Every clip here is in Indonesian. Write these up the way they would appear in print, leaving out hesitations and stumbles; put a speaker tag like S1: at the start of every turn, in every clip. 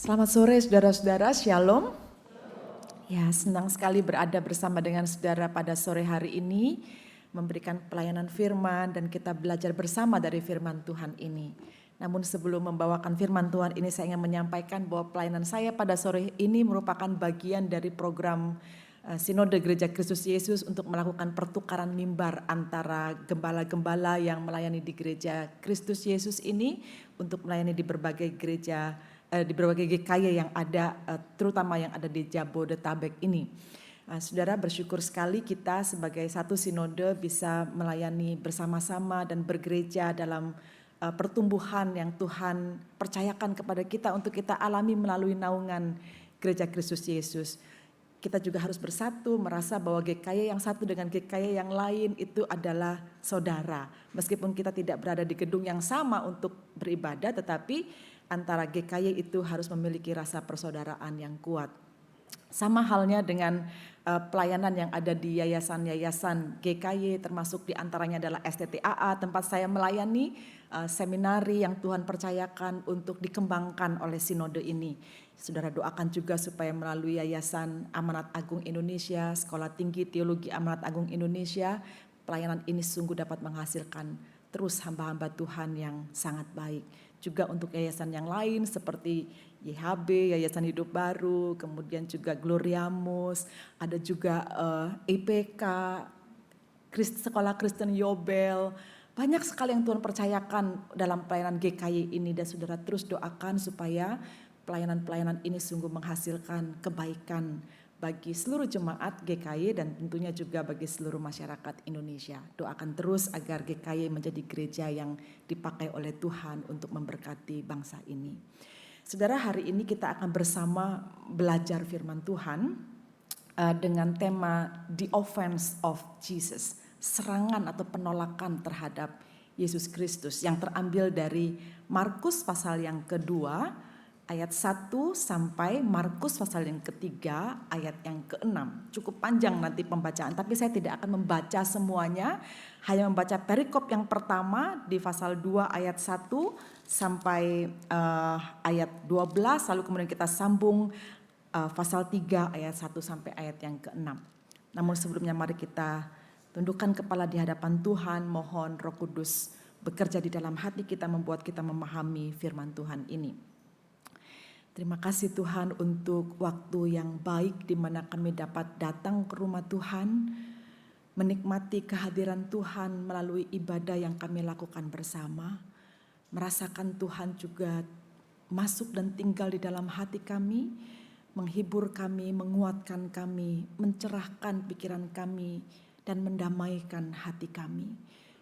S1: Selamat sore saudara-saudara, Shalom. Ya, senang sekali berada bersama dengan saudara pada sore hari ini, memberikan pelayanan firman dan kita belajar bersama dari firman Tuhan ini. Namun sebelum membawakan firman Tuhan ini, saya ingin menyampaikan bahwa pelayanan saya pada sore ini merupakan bagian dari program Sinode Gereja Kristus Yesus untuk melakukan pertukaran mimbar antara gembala-gembala yang melayani di Gereja Kristus Yesus ini untuk melayani di berbagai gereja, di berbagai GKY yang ada, terutama yang ada di Jabodetabek ini. Saudara, bersyukur sekali kita sebagai satu sinode bisa melayani bersama-sama dan bergereja dalam pertumbuhan yang Tuhan percayakan kepada kita untuk kita alami melalui naungan Gereja Kristus Yesus. Kita juga harus bersatu, merasa bahwa GKY yang satu dengan GKY yang lain itu adalah saudara. Meskipun kita tidak berada di gedung yang sama untuk beribadah, tetapi antara GKY itu harus memiliki rasa persaudaraan yang kuat. Sama halnya dengan pelayanan yang ada di yayasan-yayasan GKY, termasuk diantaranya adalah STTAA, tempat saya melayani seminari yang Tuhan percayakan untuk dikembangkan oleh sinode ini. Saudara doakan juga supaya melalui Yayasan Amanat Agung Indonesia, Sekolah Tinggi Teologi Amanat Agung Indonesia, pelayanan ini sungguh dapat menghasilkan terus hamba-hamba Tuhan yang sangat baik. Juga untuk yayasan yang lain seperti YHB, Yayasan Hidup Baru, kemudian juga Gloriamus, ada juga EPK, Sekolah Kristen Yobel. Banyak sekali yang Tuhan percayakan dalam pelayanan GKY ini, dan saudara terus doakan supaya pelayanan-pelayanan ini sungguh menghasilkan kebaikan bagi seluruh jemaat GKY dan tentunya juga bagi seluruh masyarakat Indonesia. Doakan terus agar GKY menjadi gereja yang dipakai oleh Tuhan untuk memberkati bangsa ini. Saudara, hari ini kita akan bersama belajar firman Tuhan dengan tema The Offense of Jesus, serangan atau penolakan terhadap Yesus Kristus, yang terambil dari Markus pasal yang kedua ayat 1 sampai Markus pasal yang ketiga ayat yang ke-6. Cukup panjang nanti pembacaan, tapi saya tidak akan membaca semuanya, hanya membaca perikop yang pertama di pasal 2 ayat 1 sampai ayat 12, lalu kemudian kita sambung pasal 3 ayat 1 sampai ayat yang ke-6. Namun sebelumnya mari kita tundukkan kepala di hadapan Tuhan, mohon Roh Kudus bekerja di dalam hati kita, membuat kita memahami firman Tuhan ini. Terima kasih Tuhan untuk waktu yang baik di mana kami dapat datang ke rumah Tuhan, menikmati kehadiran Tuhan melalui ibadah yang kami lakukan bersama. Merasakan Tuhan juga masuk dan tinggal di dalam hati kami, menghibur kami, menguatkan kami, mencerahkan pikiran kami, dan mendamaikan hati kami.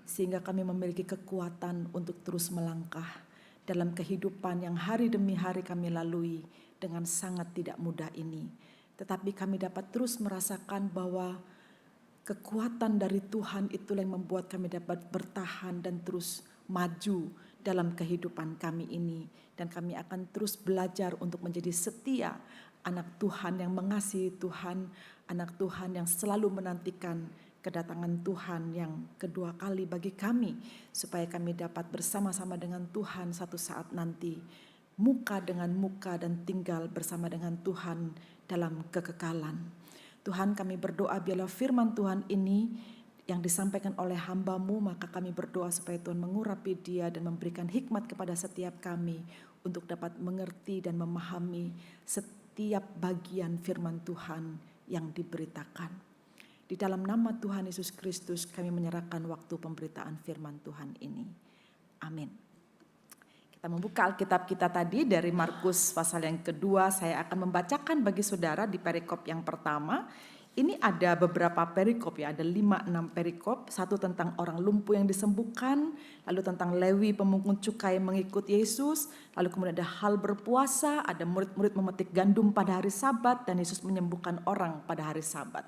S1: Sehingga kami memiliki kekuatan untuk terus melangkah dalam kehidupan yang hari demi hari kami lalui dengan sangat tidak mudah ini. Tetapi kami dapat terus merasakan bahwa kekuatan dari Tuhan itulah yang membuat kami dapat bertahan dan terus maju dalam kehidupan kami ini. Dan kami akan terus belajar untuk menjadi setia anak Tuhan yang mengasihi Tuhan, anak Tuhan yang selalu menantikan kedatangan Tuhan yang kedua kali bagi kami, supaya kami dapat bersama-sama dengan Tuhan satu saat nanti, muka dengan muka, dan tinggal bersama dengan Tuhan dalam kekekalan. Tuhan, kami berdoa biarlah firman Tuhan ini yang disampaikan oleh hamba-Mu, maka kami berdoa supaya Tuhan mengurapi dia dan memberikan hikmat kepada setiap kami untuk dapat mengerti dan memahami setiap bagian firman Tuhan yang diberitakan. Di dalam nama Tuhan Yesus Kristus kami menyerahkan waktu pemberitaan firman Tuhan ini. Amin. Kita membuka Alkitab kita tadi dari Markus pasal yang kedua. Saya akan membacakan bagi saudara di perikop yang pertama. Ini ada beberapa perikop ya, ada 5-6 perikop. Satu tentang orang lumpuh yang disembuhkan, lalu tentang Lewi pemungut cukai mengikut Yesus, lalu kemudian ada hal berpuasa, ada murid-murid memetik gandum pada hari Sabat, dan Yesus menyembuhkan orang pada hari Sabat.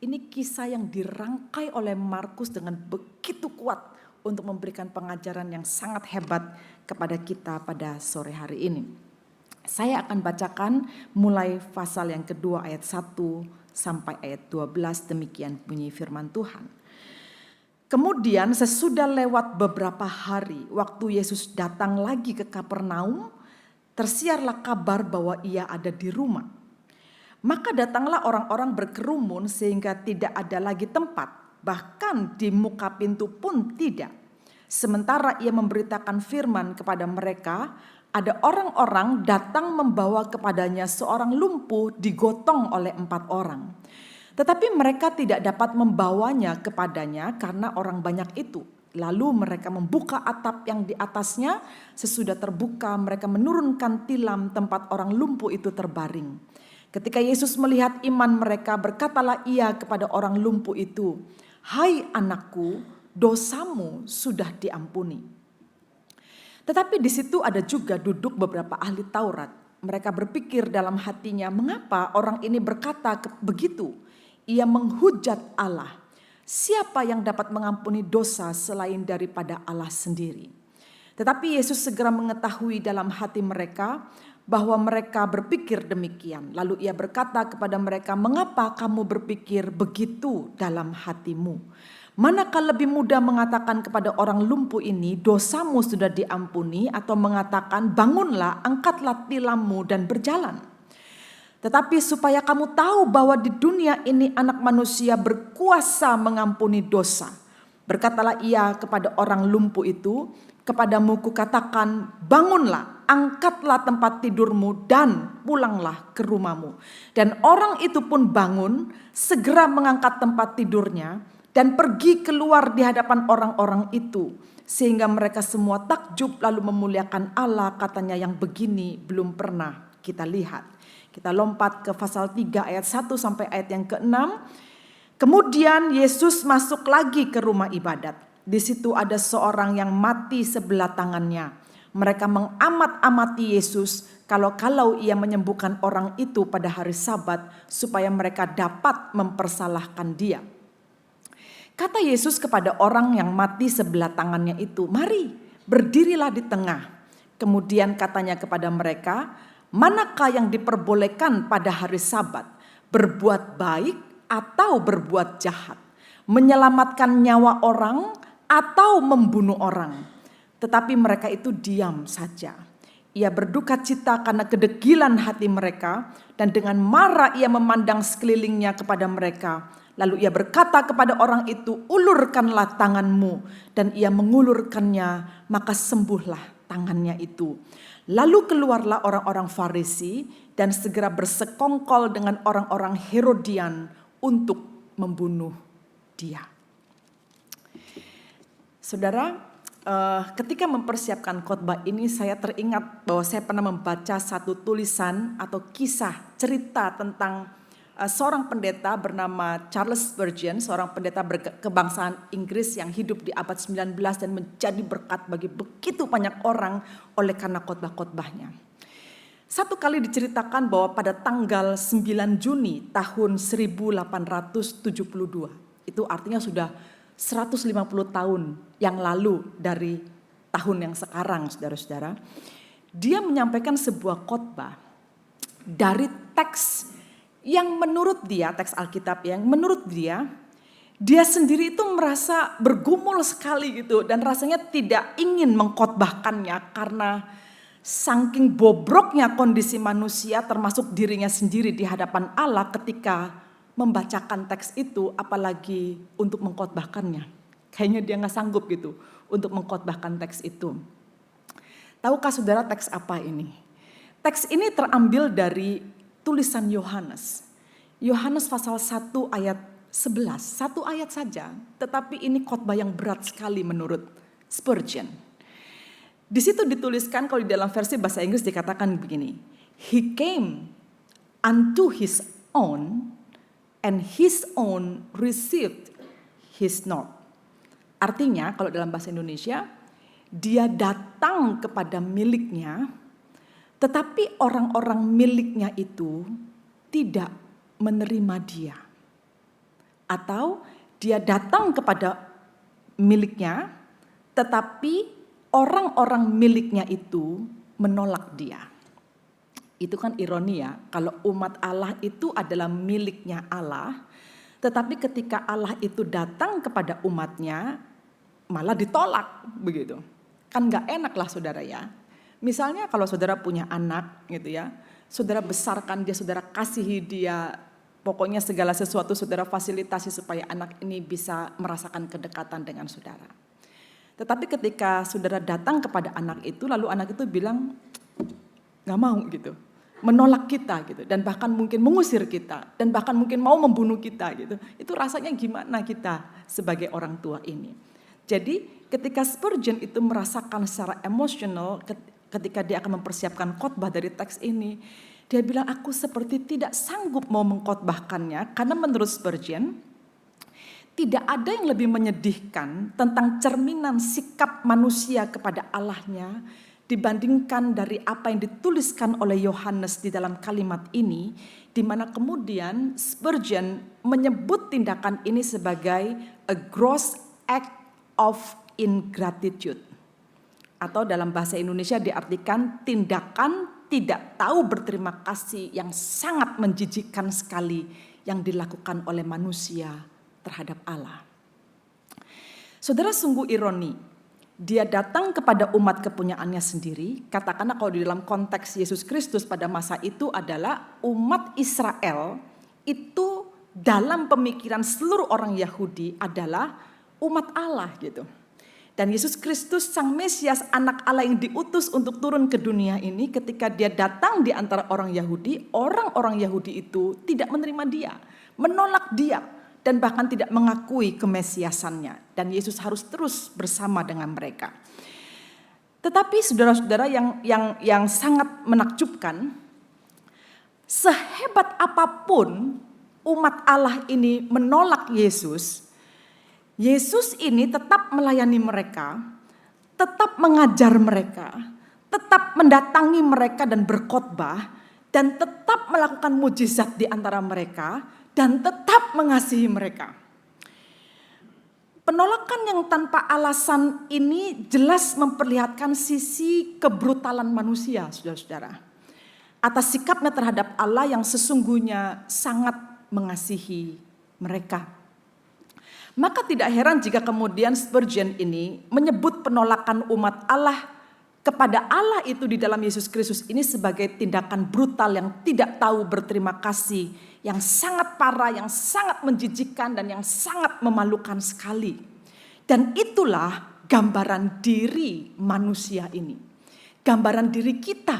S1: Ini kisah yang dirangkai oleh Markus dengan begitu kuat untuk memberikan pengajaran yang sangat hebat kepada kita pada sore hari ini. Saya akan bacakan mulai pasal yang kedua ayat 1 sampai ayat 12, demikian bunyi firman Tuhan. Kemudian sesudah lewat beberapa hari, waktu Yesus datang lagi ke Kapernaum, tersiarlah kabar bahwa ia ada di rumah. Maka datanglah orang-orang berkerumun sehingga tidak ada lagi tempat, bahkan di muka pintu pun tidak. Sementara ia memberitakan firman kepada mereka, ada orang-orang datang membawa kepadanya seorang lumpuh digotong oleh 4 orang. Tetapi mereka tidak dapat membawanya kepadanya karena orang banyak itu. Lalu mereka membuka atap yang di atasnya, sesudah terbuka mereka menurunkan tilam tempat orang lumpuh itu terbaring. Ketika Yesus melihat iman mereka, berkatalah ia kepada orang lumpuh itu, "Hai anakku, dosamu sudah diampuni." Tetapi di situ ada juga duduk beberapa ahli Taurat. Mereka berpikir dalam hatinya, mengapa orang ini berkata begitu? Ia menghujat Allah. Siapa yang dapat mengampuni dosa selain daripada Allah sendiri? Tetapi Yesus segera mengetahui dalam hati mereka bahwa mereka berpikir demikian. Lalu ia berkata kepada mereka, "Mengapa kamu berpikir begitu dalam hatimu? Manakah lebih mudah mengatakan kepada orang lumpuh ini, dosamu sudah diampuni, atau mengatakan, bangunlah, angkatlah tilammu dan berjalan? Tetapi supaya kamu tahu bahwa di dunia ini anak manusia berkuasa mengampuni dosa. Berkatalah ia kepada orang lumpuh itu, kepadamu kukatakan, bangunlah, angkatlah tempat tidurmu dan pulanglah ke rumahmu." Dan orang itu pun bangun, segera mengangkat tempat tidurnya dan pergi keluar di hadapan orang-orang itu. Sehingga mereka semua takjub lalu memuliakan Allah, katanya, yang begini belum pernah kita lihat. Kita lompat ke pasal 3 ayat 1 sampai ayat yang ke-6. Kemudian Yesus masuk lagi ke rumah ibadat. Di situ ada seorang yang mati sebelah tangannya. Mereka mengamat-amati Yesus kalau ia menyembuhkan orang itu pada hari Sabat supaya mereka dapat mempersalahkan dia. Kata Yesus kepada orang yang mati sebelah tangannya itu, "Mari, berdirilah di tengah." Kemudian katanya kepada mereka, "Manakah yang diperbolehkan pada hari Sabat? Berbuat baik atau berbuat jahat? Menyelamatkan nyawa orang atau membunuh orang?" Tetapi mereka itu diam saja. Ia berduka cita karena kedegilan hati mereka, dan dengan marah ia memandang sekelilingnya kepada mereka. Lalu ia berkata kepada orang itu, "Ulurkanlah tanganmu." Dan ia mengulurkannya, maka sembuhlah tangannya itu. Lalu keluarlah orang-orang Farisi dan segera bersekongkol dengan orang-orang Herodian untuk membunuh dia. Saudara, ketika mempersiapkan khotbah ini saya teringat bahwa saya pernah membaca satu tulisan atau kisah cerita tentang seorang pendeta bernama Charles Spurgeon, seorang pendeta kebangsaan Inggris yang hidup di abad 19 dan menjadi berkat bagi begitu banyak orang oleh karena khotbah-khotbahnya. Satu kali diceritakan bahwa pada tanggal 9 Juni tahun 1872, itu artinya sudah 150 tahun yang lalu dari tahun yang sekarang, saudara-saudara, dia menyampaikan sebuah khotbah dari teks yang menurut dia, teks Alkitab yang menurut dia sendiri itu merasa bergumul sekali gitu, dan rasanya tidak ingin mengkhotbahkannya karena saking bobroknya kondisi manusia termasuk dirinya sendiri di hadapan Allah ketika membacakan teks itu, apalagi untuk mengkhotbahkannya. Kayaknya dia nggak sanggup gitu untuk mengkhotbahkan teks itu. Tahukah saudara teks apa ini? Teks ini terambil dari tulisan Yohanes. Yohanes pasal 1 ayat 11, satu ayat saja, tetapi ini khotbah yang berat sekali menurut Spurgeon. Di situ dituliskan, kalau di dalam versi bahasa Inggris dikatakan begini, "He came unto his own, and his own received his not." Artinya kalau dalam bahasa Indonesia, dia datang kepada miliknya, tetapi orang-orang miliknya itu tidak menerima dia. Atau dia datang kepada miliknya, tetapi orang-orang miliknya itu menolak dia. Itu kan ironi ya, kalau umat Allah itu adalah miliknya Allah, tetapi ketika Allah itu datang kepada umatnya, malah ditolak begitu. Kan gak enak lah saudara ya. Misalnya kalau saudara punya anak gitu ya, saudara besarkan dia, saudara kasihi dia, pokoknya segala sesuatu saudara fasilitasi supaya anak ini bisa merasakan kedekatan dengan saudara. Tetapi ketika saudara datang kepada anak itu, lalu anak itu bilang, gak mau gitu, menolak kita gitu, dan bahkan mungkin mengusir kita, dan bahkan mungkin mau membunuh kita gitu. Itu rasanya gimana kita sebagai orang tua ini. Jadi ketika Spurgeon itu merasakan secara emosional ketika dia akan mempersiapkan khotbah dari teks ini, dia bilang aku seperti tidak sanggup mau mengkhotbahkannya karena menurut Spurgeon tidak ada yang lebih menyedihkan tentang cerminan sikap manusia kepada Allahnya dibandingkan dari apa yang dituliskan oleh Yohanes di dalam kalimat ini, di mana kemudian Spurgeon menyebut tindakan ini sebagai a gross act of ingratitude. Atau dalam bahasa Indonesia diartikan tindakan tidak tahu berterima kasih yang sangat menjijikkan sekali yang dilakukan oleh manusia terhadap Allah. Saudara, sungguh ironi, dia datang kepada umat kepunyaannya sendiri, katakanlah kalau di dalam konteks Yesus Kristus pada masa itu adalah umat Israel itu dalam pemikiran seluruh orang Yahudi adalah umat Allah gitu. Dan Yesus Kristus Sang Mesias anak Allah yang diutus untuk turun ke dunia ini, ketika dia datang di antara orang Yahudi, orang-orang Yahudi itu tidak menerima dia, menolak dia, dan bahkan tidak mengakui kemesiasannya. Dan Yesus harus terus bersama dengan mereka. Tetapi saudara-saudara yang sangat menakjubkan, sehebat apapun umat Allah ini menolak Yesus, Yesus ini tetap melayani mereka, tetap mengajar mereka, tetap mendatangi mereka dan berkhotbah, dan tetap melakukan mujizat di antara mereka, dan tetap mengasihi mereka. Penolakan yang tanpa alasan ini jelas memperlihatkan sisi kebrutalan manusia, saudara-saudara, atas sikapnya terhadap Allah yang sesungguhnya sangat mengasihi mereka. Maka tidak heran jika kemudian Spurgeon ini menyebut penolakan umat Allah kepada Allah itu di dalam Yesus Kristus ini sebagai tindakan brutal yang tidak tahu berterima kasih, yang sangat parah, yang sangat menjijikkan dan yang sangat memalukan sekali. Dan itulah gambaran diri manusia ini. Gambaran diri kita.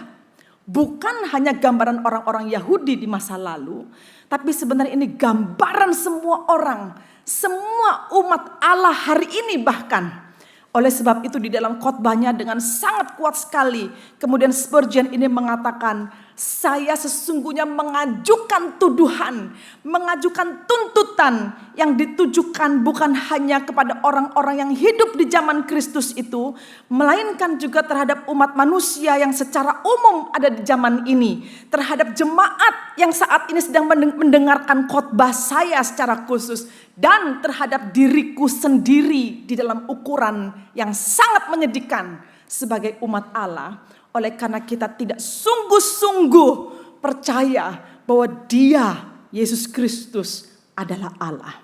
S1: Bukan hanya gambaran orang-orang Yahudi di masa lalu, tapi sebenarnya ini gambaran semua orang, semua umat Allah hari ini bahkan. Oleh sebab itu di dalam khotbahnya dengan sangat kuat sekali, kemudian Spurgeon ini mengatakan, saya sesungguhnya mengajukan tuduhan, mengajukan tuntutan yang ditujukan bukan hanya kepada orang-orang yang hidup di zaman Kristus itu, melainkan juga terhadap umat manusia yang secara umum ada di zaman ini, terhadap jemaat yang saat ini sedang mendengarkan khotbah saya secara khusus, dan terhadap diriku sendiri di dalam ukuran yang sangat menyedihkan sebagai umat Allah, oleh karena kita tidak sungguh-sungguh percaya bahwa Dia, Yesus Kristus adalah Allah.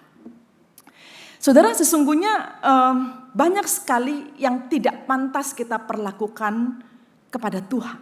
S1: Saudara, sesungguhnya banyak sekali yang tidak pantas kita perlakukan kepada Tuhan.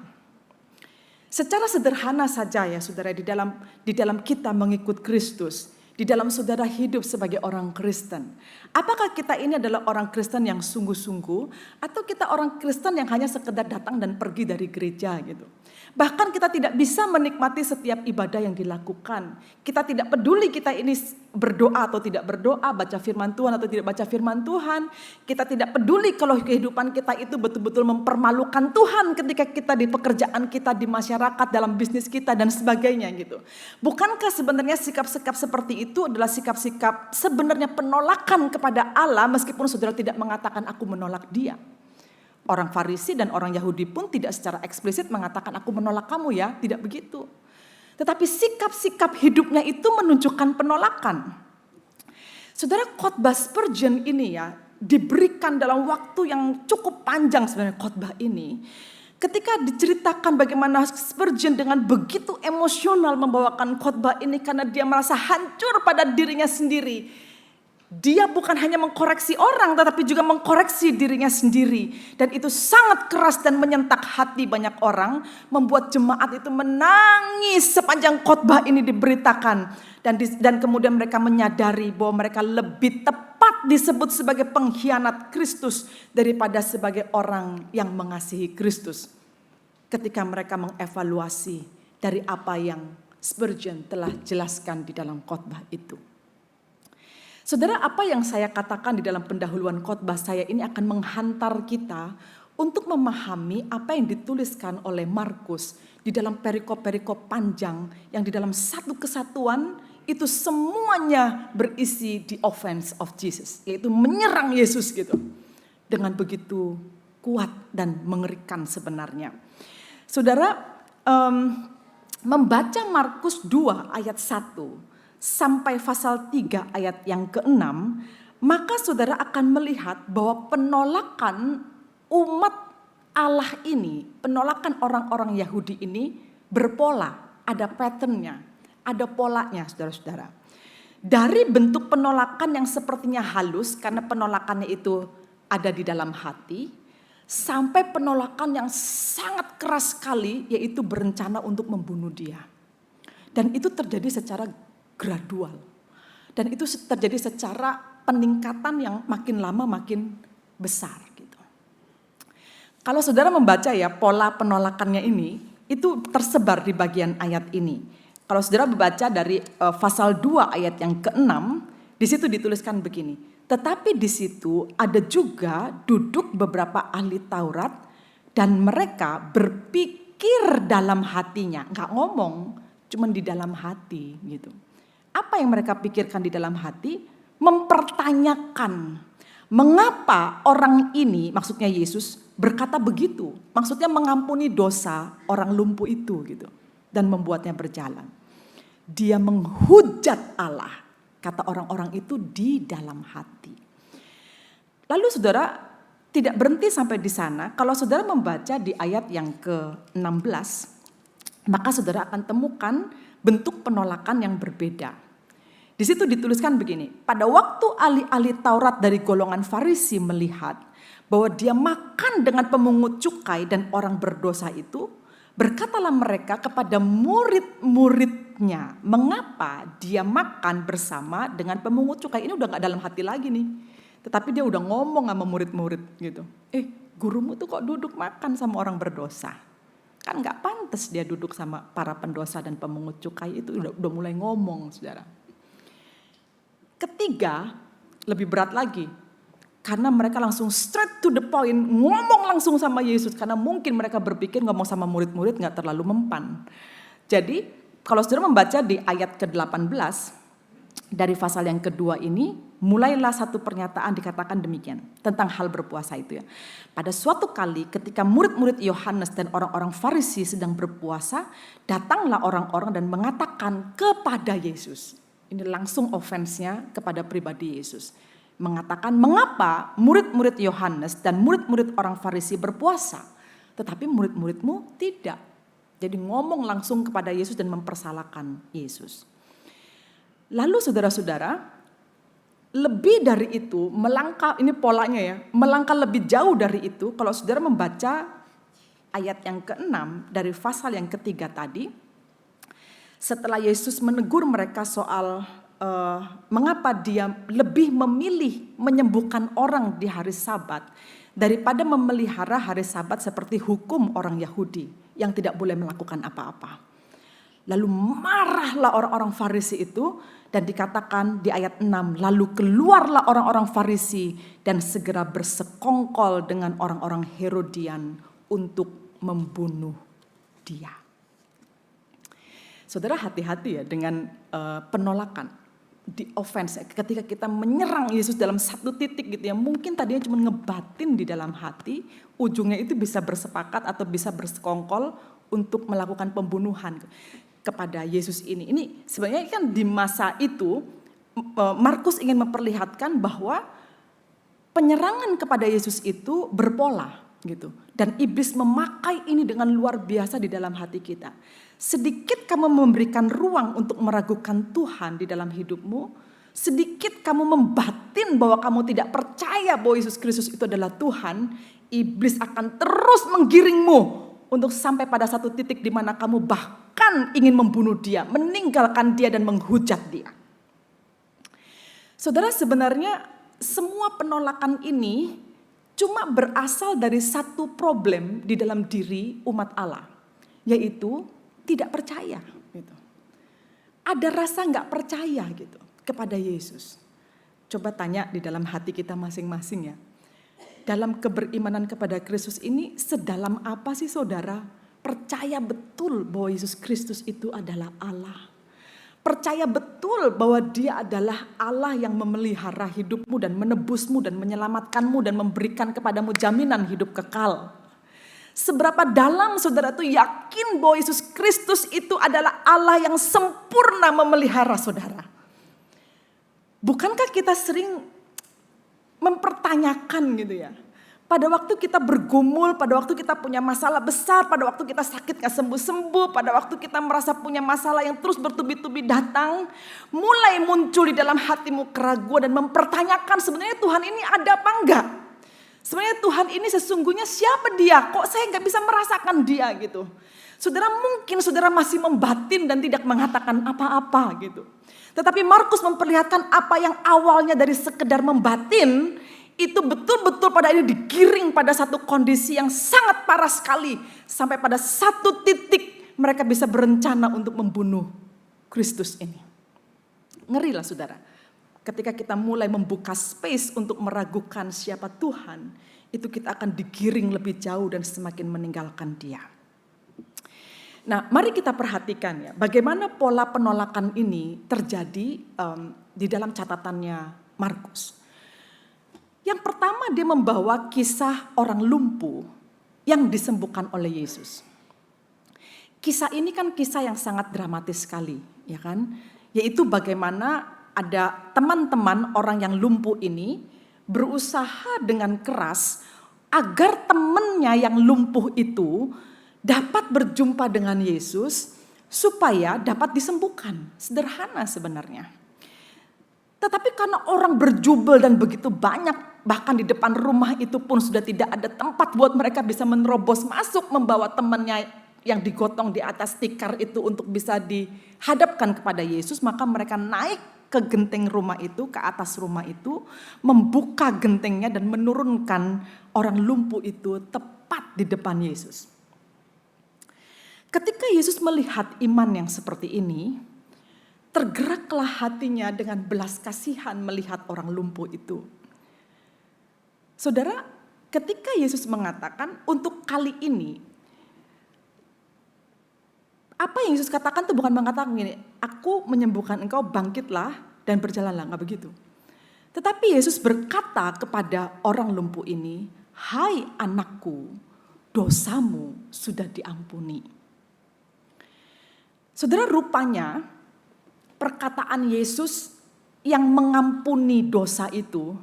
S1: Secara sederhana saja ya saudara, di dalam kita mengikut Kristus, di dalam saudara hidup sebagai orang Kristen. Apakah kita ini adalah orang Kristen yang sungguh-sungguh, atau kita orang Kristen yang hanya sekedar datang dan pergi dari gereja gitu. Bahkan kita tidak bisa menikmati setiap ibadah yang dilakukan. Kita tidak peduli kita ini berdoa atau tidak berdoa, baca firman Tuhan atau tidak baca firman Tuhan. Kita tidak peduli kalau kehidupan kita itu betul-betul mempermalukan Tuhan ketika kita di pekerjaan kita, di masyarakat, dalam bisnis kita dan sebagainya gitu. Bukankah sebenarnya sikap-sikap seperti itu adalah sikap-sikap sebenarnya penolakan kepada Allah meskipun saudara tidak mengatakan aku menolak Dia. Orang Farisi dan orang Yahudi pun tidak secara eksplisit mengatakan aku menolak kamu ya, tidak begitu. Tetapi sikap-sikap hidupnya itu menunjukkan penolakan. Saudara, khotbah Spurgeon ini ya diberikan dalam waktu yang cukup panjang sebenarnya khotbah ini. Ketika diceritakan bagaimana Spurgeon dengan begitu emosional membawakan khotbah ini karena dia merasa hancur pada dirinya sendiri. Dia bukan hanya mengkoreksi orang, tetapi juga mengkoreksi dirinya sendiri. Dan itu sangat keras dan menyentak hati banyak orang, membuat jemaat itu menangis sepanjang khotbah ini diberitakan. Dan kemudian mereka menyadari bahwa mereka lebih tepat disebut sebagai pengkhianat Kristus daripada sebagai orang yang mengasihi Kristus. Ketika mereka mengevaluasi dari apa yang Spurgeon telah jelaskan di dalam khotbah itu. Saudara, apa yang saya katakan di dalam pendahuluan khotbah saya ini akan menghantar kita untuk memahami apa yang dituliskan oleh Markus di dalam perikop-perikop panjang yang di dalam satu kesatuan itu semuanya berisi the offense of Jesus, yaitu menyerang Yesus gitu. Dengan begitu kuat dan mengerikan sebenarnya. Saudara, membaca Markus 2 ayat 1 sampai pasal 3 ayat yang ke-6, maka saudara akan melihat bahwa penolakan umat Allah ini, penolakan orang-orang Yahudi ini berpola, ada patternnya, ada polanya saudara-saudara. Dari bentuk penolakan yang sepertinya halus karena penolakannya itu ada di dalam hati, sampai penolakan yang sangat keras sekali yaitu berencana untuk membunuh dia. Dan itu terjadi secara gradual. Dan itu terjadi secara peningkatan yang makin lama makin besar gitu. Kalau saudara membaca ya pola penolakannya ini, itu tersebar di bagian ayat ini. Kalau saudara membaca dari pasal 2 ayat yang ke-6, di situ dituliskan begini. Tetapi di situ ada juga duduk beberapa ahli Taurat dan mereka berpikir dalam hatinya. Enggak ngomong, cuman di dalam hati gitu. Apa yang mereka pikirkan di dalam hati? Mempertanyakan mengapa orang ini, maksudnya Yesus, berkata begitu. Maksudnya mengampuni dosa orang lumpuh itu gitu. Dan membuatnya berjalan. Dia menghujat Allah, kata orang-orang itu di dalam hati. Lalu saudara tidak berhenti sampai di sana. Kalau saudara membaca di ayat yang ke-16, maka saudara akan temukan bentuk penolakan yang berbeda. Di situ dituliskan begini, pada waktu ahli-ahli Taurat dari golongan Farisi melihat bahwa dia makan dengan pemungut cukai dan orang berdosa itu, berkatalah mereka kepada murid-muridnya, mengapa dia makan bersama dengan pemungut cukai? Ini udah gak dalam hati lagi nih, tetapi dia udah ngomong sama murid-murid gitu. Gurumu tuh kok duduk makan sama orang berdosa? Kan gak pantas dia duduk sama para pendosa dan pemungut cukai itu, udah mulai ngomong saudara. Ketiga, lebih berat lagi. Karena mereka langsung straight to the point, ngomong langsung sama Yesus. Karena mungkin mereka berpikir ngomong sama murid-murid gak terlalu mempan. Jadi, kalau saudara membaca di ayat ke-18, dari pasal yang kedua ini, mulailah satu pernyataan dikatakan demikian. Tentang hal berpuasa itu ya. Pada suatu kali ketika murid-murid Yohanes dan orang-orang Farisi sedang berpuasa, datanglah orang-orang dan mengatakan kepada Yesus. Ini langsung offense-nya kepada pribadi Yesus. Mengatakan mengapa murid-murid Yohanes dan murid-murid orang Farisi berpuasa, tetapi murid-muridmu tidak. Jadi ngomong langsung kepada Yesus dan mempersalahkan Yesus. Lalu saudara-saudara, lebih dari itu, melangkah, ini polanya ya, melangkah lebih jauh dari itu, kalau saudara membaca ayat yang ke-6 dari pasal yang ketiga tadi, setelah Yesus menegur mereka soal mengapa dia lebih memilih menyembuhkan orang di hari Sabat daripada memelihara hari Sabat seperti hukum orang Yahudi yang tidak boleh melakukan apa-apa. Lalu marahlah orang-orang Farisi itu dan dikatakan di ayat 6, lalu keluarlah orang-orang Farisi dan segera bersekongkol dengan orang-orang Herodian untuk membunuh dia. Saudara hati-hati ya dengan penolakan, di offense. Ketika kita menyerang Yesus dalam satu titik gitu ya, mungkin tadinya cuma ngebatin di dalam hati, ujungnya itu bisa bersepakat atau bisa bersekongkol untuk melakukan pembunuhan kepada Yesus ini. Ini sebenarnya kan di masa itu Markus ingin memperlihatkan bahwa penyerangan kepada Yesus itu berpola gitu. Dan iblis memakai ini dengan luar biasa di dalam hati kita. Sedikit kamu memberikan ruang untuk meragukan Tuhan di dalam hidupmu, sedikit kamu membatin bahwa kamu tidak percaya bahwa Yesus Kristus itu adalah Tuhan, iblis akan terus menggiringmu untuk sampai pada satu titik di mana kamu bahkan ingin membunuh dia, meninggalkan dia dan menghujat dia. Saudara, sebenarnya semua penolakan ini cuma berasal dari satu problem di dalam diri umat Allah, yaitu tidak percaya. Gitu. Ada rasa nggak percaya gitu kepada Yesus. Coba tanya di dalam hati kita masing-masing ya. Dalam keberimanan kepada Kristus ini sedalam apa sih saudara? Percaya betul bahwa Yesus Kristus itu adalah Allah. Percaya betul bahwa dia adalah Allah yang memelihara hidupmu dan menebusmu dan menyelamatkanmu dan memberikan kepadamu jaminan hidup kekal. Seberapa dalam saudara tuh yakin bahwa Yesus Kristus itu adalah Allah yang sempurna memelihara saudara. Bukankah kita sering mempertanyakan gitu ya. Pada waktu kita bergumul, pada waktu kita punya masalah besar, pada waktu kita sakit gak sembuh-sembuh, pada waktu kita merasa punya masalah yang terus bertubi-tubi datang, mulai muncul di dalam hatimu keraguan dan mempertanyakan sebenarnya Tuhan ini ada apa enggak? Sebenarnya Tuhan ini sesungguhnya siapa dia? Kok saya gak bisa merasakan dia gitu. Saudara, mungkin saudara masih membatin dan tidak mengatakan apa-apa gitu. Tetapi Markus memperlihatkan apa yang awalnya dari sekedar membatin, itu betul-betul pada ini digiring pada satu kondisi yang sangat parah sekali. Sampai pada satu titik mereka bisa berencana untuk membunuh Kristus ini. Ngeri lah saudara. Ketika kita mulai membuka space untuk meragukan siapa Tuhan, itu kita akan digiring lebih jauh dan semakin meninggalkan dia. Nah, mari kita perhatikan ya, bagaimana pola penolakan ini terjadi di dalam catatannya Markus. Yang pertama, dia membawa kisah orang lumpuh yang disembuhkan oleh Yesus. Kisah ini kan kisah yang sangat dramatis sekali, ya kan? Yaitu bagaimana ada teman-teman orang yang lumpuh ini berusaha dengan keras agar temannya yang lumpuh itu dapat berjumpa dengan Yesus supaya dapat disembuhkan. Sederhana sebenarnya. Tetapi karena orang berjubel dan begitu banyak, bahkan di depan rumah itu pun sudah tidak ada tempat buat mereka bisa menerobos masuk membawa temannya yang digotong di atas tikar itu untuk bisa dihadapkan kepada Yesus, maka mereka naik ke genteng rumah itu, ke atas rumah itu, membuka gentengnya dan menurunkan orang lumpuh itu tepat di depan Yesus. Ketika Yesus melihat iman yang seperti ini, tergeraklah hatinya dengan belas kasihan melihat orang lumpuh itu. Saudara, ketika Yesus mengatakan untuk kali ini, apa yang Yesus katakan itu bukan mengatakan gini, aku menyembuhkan engkau, bangkitlah dan berjalanlah, enggak begitu. Tetapi Yesus berkata kepada orang lumpuh ini, hai anakku, dosamu sudah diampuni. Saudara, rupanya perkataan Yesus yang mengampuni dosa itu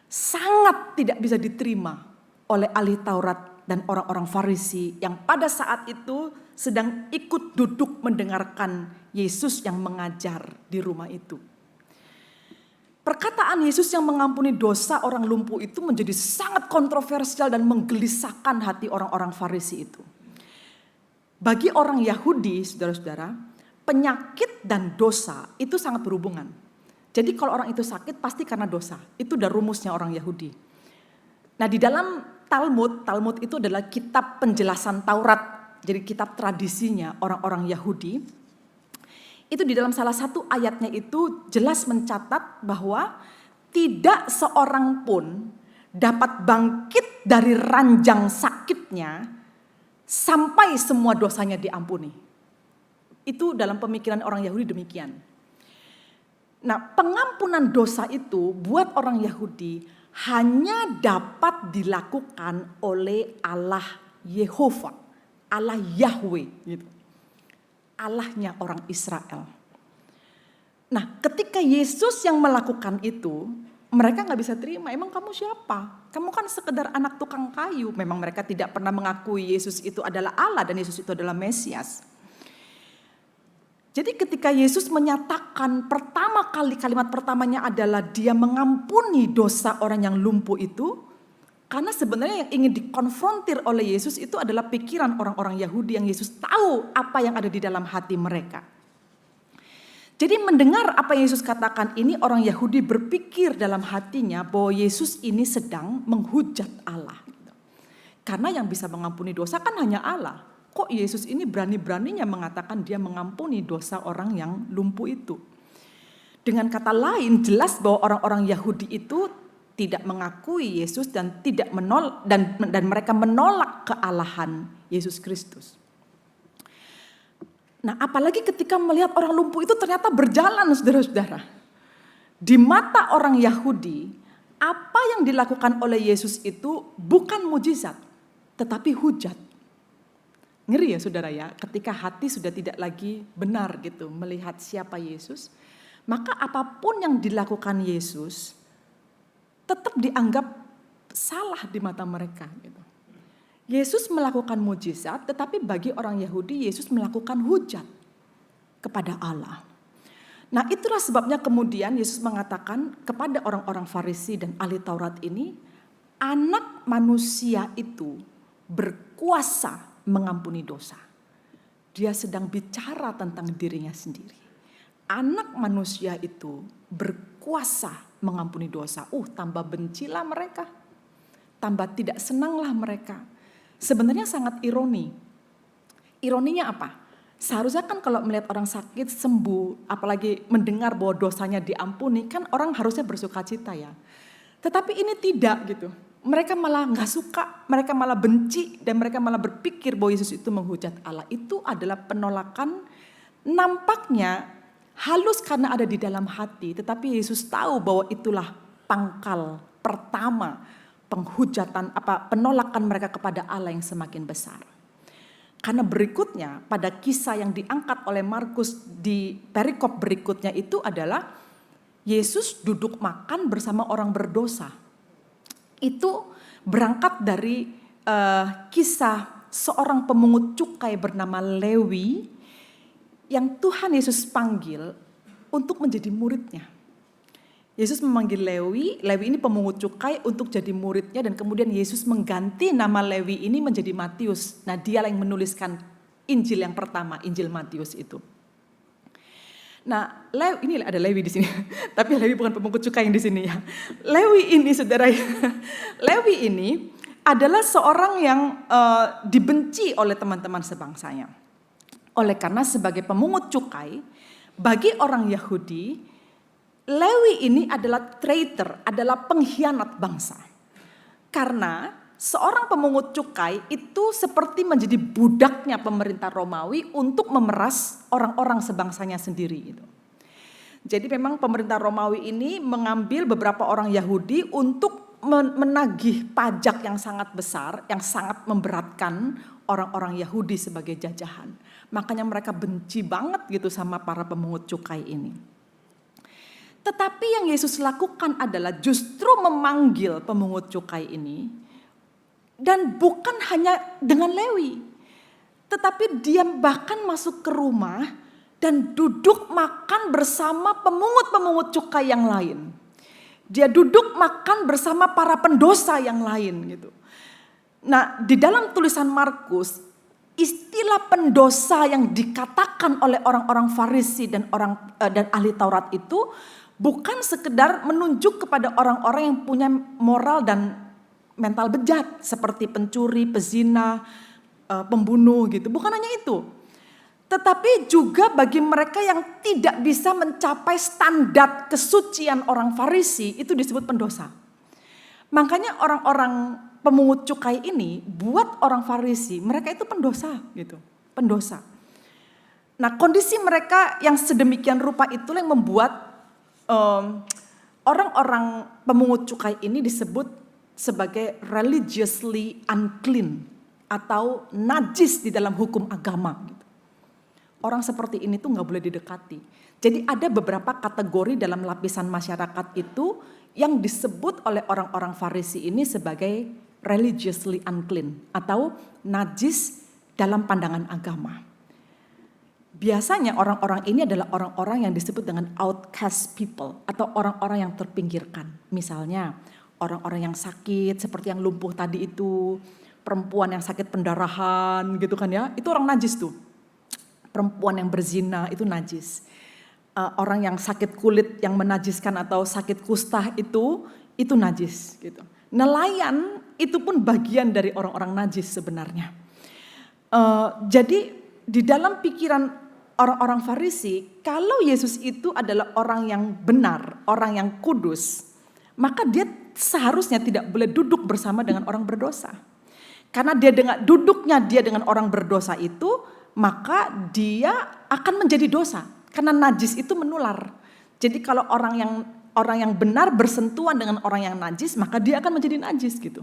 S1: sangat tidak bisa diterima oleh ahli Taurat dan orang-orang Farisi yang pada saat itu sedang ikut duduk mendengarkan Yesus yang mengajar di rumah itu. Perkataan Yesus yang mengampuni dosa orang lumpuh itu menjadi sangat kontroversial dan menggelisahkan hati orang-orang Farisi itu. Bagi orang Yahudi, saudara-saudara, penyakit dan dosa itu sangat berhubungan. Jadi kalau orang itu sakit pasti karena dosa. Itu udah rumusnya orang Yahudi. Nah, di dalam Talmud itu adalah kitab penjelasan Taurat. Jadi kitab tradisinya orang-orang Yahudi. Itu di dalam salah satu ayatnya itu jelas mencatat bahwa tidak seorang pun dapat bangkit dari ranjang sakitnya sampai semua dosanya diampuni. Itu dalam pemikiran orang Yahudi demikian. Nah, pengampunan dosa itu buat orang Yahudi hanya dapat dilakukan oleh Allah Yehova, Allah Yahweh gitu. Allahnya orang Israel. Nah, ketika Yesus yang melakukan itu, mereka gak bisa terima. Emang kamu siapa? Kamu kan sekedar anak tukang kayu. Memang mereka tidak pernah mengakui Yesus itu adalah Allah dan Yesus itu adalah Mesias. Jadi ketika Yesus menyatakan pertama kali kalimat pertamanya adalah dia mengampuni dosa orang yang lumpuh itu. Karena sebenarnya yang ingin dikonfrontir oleh Yesus itu adalah pikiran orang-orang Yahudi yang Yesus tahu apa yang ada di dalam hati mereka. Jadi mendengar apa yang Yesus katakan ini, orang Yahudi berpikir dalam hatinya bahwa Yesus ini sedang menghujat Allah. Karena yang bisa mengampuni dosa kan hanya Allah. Kok Yesus ini berani-beraninya mengatakan dia mengampuni dosa orang yang lumpuh itu. Dengan kata lain jelas bahwa orang-orang Yahudi itu tidak mengakui Yesus dan tidak menolak dan mereka menolak kealahan Yesus Kristus. Nah, apalagi ketika melihat orang lumpuh itu ternyata berjalan, saudara-saudara. Di mata orang Yahudi, apa yang dilakukan oleh Yesus itu bukan mujizat, tetapi hujat. Ngeri ya saudara ya, ketika hati sudah tidak lagi benar gitu melihat siapa Yesus, maka apapun yang dilakukan Yesus tetap dianggap salah di mata mereka gitu. Yesus melakukan mujizat, tetapi bagi orang Yahudi Yesus melakukan hujat kepada Allah. Nah, itulah sebabnya kemudian Yesus mengatakan kepada orang-orang Farisi dan ahli Taurat ini, anak manusia itu berkuasa mengampuni dosa. Dia sedang bicara tentang dirinya sendiri. Anak manusia itu berkuasa mengampuni dosa. Tambah bencilah mereka. Tambah tidak senanglah mereka. Sebenarnya sangat ironi. Ironinya apa? Seharusnya kan kalau melihat orang sakit sembuh, apalagi mendengar bahwa dosanya diampuni, kan orang harusnya bersuka cita ya. Tetapi ini tidak gitu. Mereka malah gak suka, mereka malah benci, dan mereka malah berpikir bahwa Yesus itu menghujat Allah. Itu adalah penolakan nampaknya halus karena ada di dalam hati. Tetapi Yesus tahu bahwa itulah pangkal pertama penghujatan, penolakan mereka kepada Allah yang semakin besar. Karena berikutnya pada kisah yang diangkat oleh Markus di perikop berikutnya itu adalah Yesus duduk makan bersama orang berdosa. Itu berangkat dari kisah seorang pemungut cukai bernama Lewi yang Tuhan Yesus panggil untuk menjadi muridnya. Yesus memanggil Lewi ini pemungut cukai untuk jadi muridnya, dan kemudian Yesus mengganti nama Lewi ini menjadi Matius. Nah, dia yang menuliskan Injil yang pertama, Injil Matius itu. Nah, ini ada Lewi di sini, tapi Lewi bukan pemungut cukai yang di sini ya. Lewi ini saudara, Lewi ini adalah seorang yang dibenci oleh teman-teman sebangsanya. Oleh karena sebagai pemungut cukai, bagi orang Yahudi, Lewi ini adalah traitor, adalah pengkhianat bangsa. Karena seorang pemungut cukai itu seperti menjadi budaknya pemerintah Romawi untuk memeras orang-orang sebangsanya sendiri. Jadi memang pemerintah Romawi ini mengambil beberapa orang Yahudi untuk menagih pajak yang sangat besar, yang sangat memberatkan orang-orang Yahudi sebagai jajahan. Makanya mereka benci banget gitu sama para pemungut cukai ini. Tetapi yang Yesus lakukan adalah justru memanggil pemungut cukai ini, dan bukan hanya dengan Lewi, tetapi dia bahkan masuk ke rumah dan duduk makan bersama pemungut-pemungut cukai yang lain. Dia duduk makan bersama para pendosa yang lain gitu. Nah, di dalam tulisan Markus, istilah pendosa yang dikatakan oleh orang-orang Farisi dan ahli Taurat itu bukan sekedar menunjuk kepada orang-orang yang punya moral dan mental bejat seperti pencuri, pezina, pembunuh gitu. Bukan hanya itu. Tetapi juga bagi mereka yang tidak bisa mencapai standar kesucian orang Farisi itu disebut pendosa. Makanya orang-orang pemungut cukai ini buat orang Farisi, mereka itu pendosa gitu, pendosa. Nah, kondisi mereka yang sedemikian rupa itulah yang membuat orang-orang pemungut cukai ini disebut sebagai religiously unclean atau najis di dalam hukum agama. Orang seperti ini tuh nggak boleh didekati. Jadi ada beberapa kategori dalam lapisan masyarakat itu yang disebut oleh orang-orang Farisi ini sebagai religiously unclean atau najis dalam pandangan agama. biasanya orang-orang ini adalah orang-orang yang disebut dengan outcast people atau orang-orang yang terpinggirkan. Misalnya orang-orang yang sakit seperti yang lumpuh tadi itu, perempuan yang sakit pendarahan gitu kan ya, itu orang najis tuh. Perempuan yang berzina itu najis. Orang yang sakit kulit yang menajiskan atau sakit kusta itu najis gitu. Nelayan itu pun bagian dari orang-orang najis sebenarnya. Jadi di dalam pikiran orang-orang Farisi, kalau Yesus itu adalah orang yang benar, orang yang kudus, maka dia seharusnya tidak boleh duduk bersama dengan orang berdosa. Karena duduknya dia dengan orang berdosa itu, maka dia akan menjadi dosa. Karena najis itu menular. Jadi kalau orang yang benar bersentuhan dengan orang yang najis, maka dia akan menjadi najis gitu.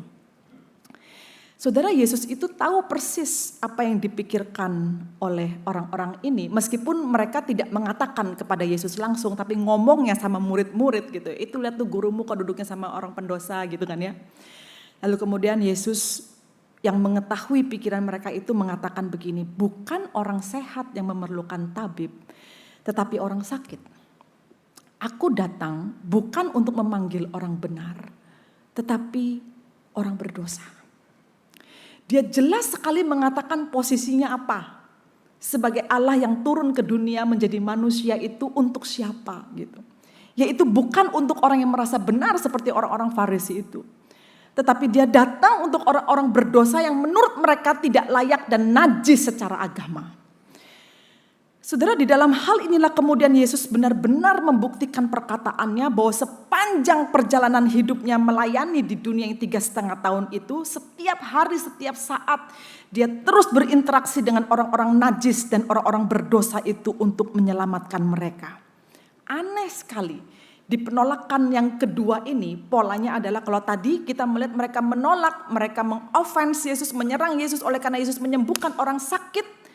S1: Saudara, Yesus itu tahu persis apa yang dipikirkan oleh orang-orang ini. Meskipun mereka tidak mengatakan kepada Yesus langsung, tapi ngomongnya sama murid-murid gitu. Itu lihat tuh gurumu kok duduknya sama orang pendosa gitu kan ya. Lalu kemudian Yesus yang mengetahui pikiran mereka itu mengatakan begini, bukan orang sehat yang memerlukan tabib, tetapi orang sakit. Aku datang bukan untuk memanggil orang benar, tetapi orang berdosa. Dia jelas sekali mengatakan posisinya apa. Sebagai Allah yang turun ke dunia menjadi manusia itu untuk siapa gitu. Yaitu bukan untuk orang yang merasa benar seperti orang-orang Farisi itu. Tetapi dia datang untuk orang-orang berdosa yang menurut mereka tidak layak dan najis secara agama. Saudara, di dalam hal inilah kemudian Yesus benar-benar membuktikan perkataannya bahwa sepanjang perjalanan hidupnya melayani di dunia yang 3,5 tahun itu, setiap hari, setiap saat dia terus berinteraksi dengan orang-orang najis dan orang-orang berdosa itu untuk menyelamatkan mereka. Aneh sekali, di penolakan yang kedua ini polanya adalah kalau tadi kita melihat mereka menolak, mereka mengoffense Yesus, menyerang Yesus oleh karena Yesus menyembuhkan orang sakit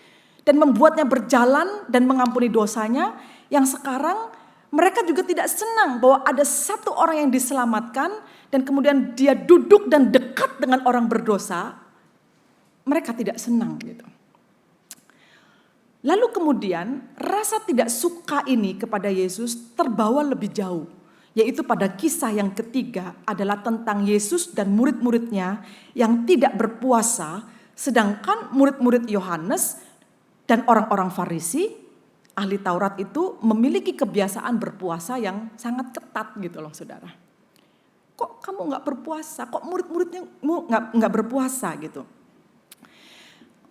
S1: dan membuatnya berjalan dan mengampuni dosanya. Yang sekarang mereka juga tidak senang bahwa ada satu orang yang diselamatkan dan kemudian dia duduk dan dekat dengan orang berdosa. Mereka tidak senang gitu. Lalu kemudian rasa tidak suka ini kepada Yesus terbawa lebih jauh. Yaitu pada kisah yang ketiga adalah tentang Yesus dan murid-muridnya yang tidak berpuasa. Sedangkan murid-murid Yohanes dan orang-orang Farisi, ahli Taurat itu memiliki kebiasaan berpuasa yang sangat ketat gitu loh saudara. Kok kamu gak berpuasa? Kok murid-muridnya gak berpuasa gitu?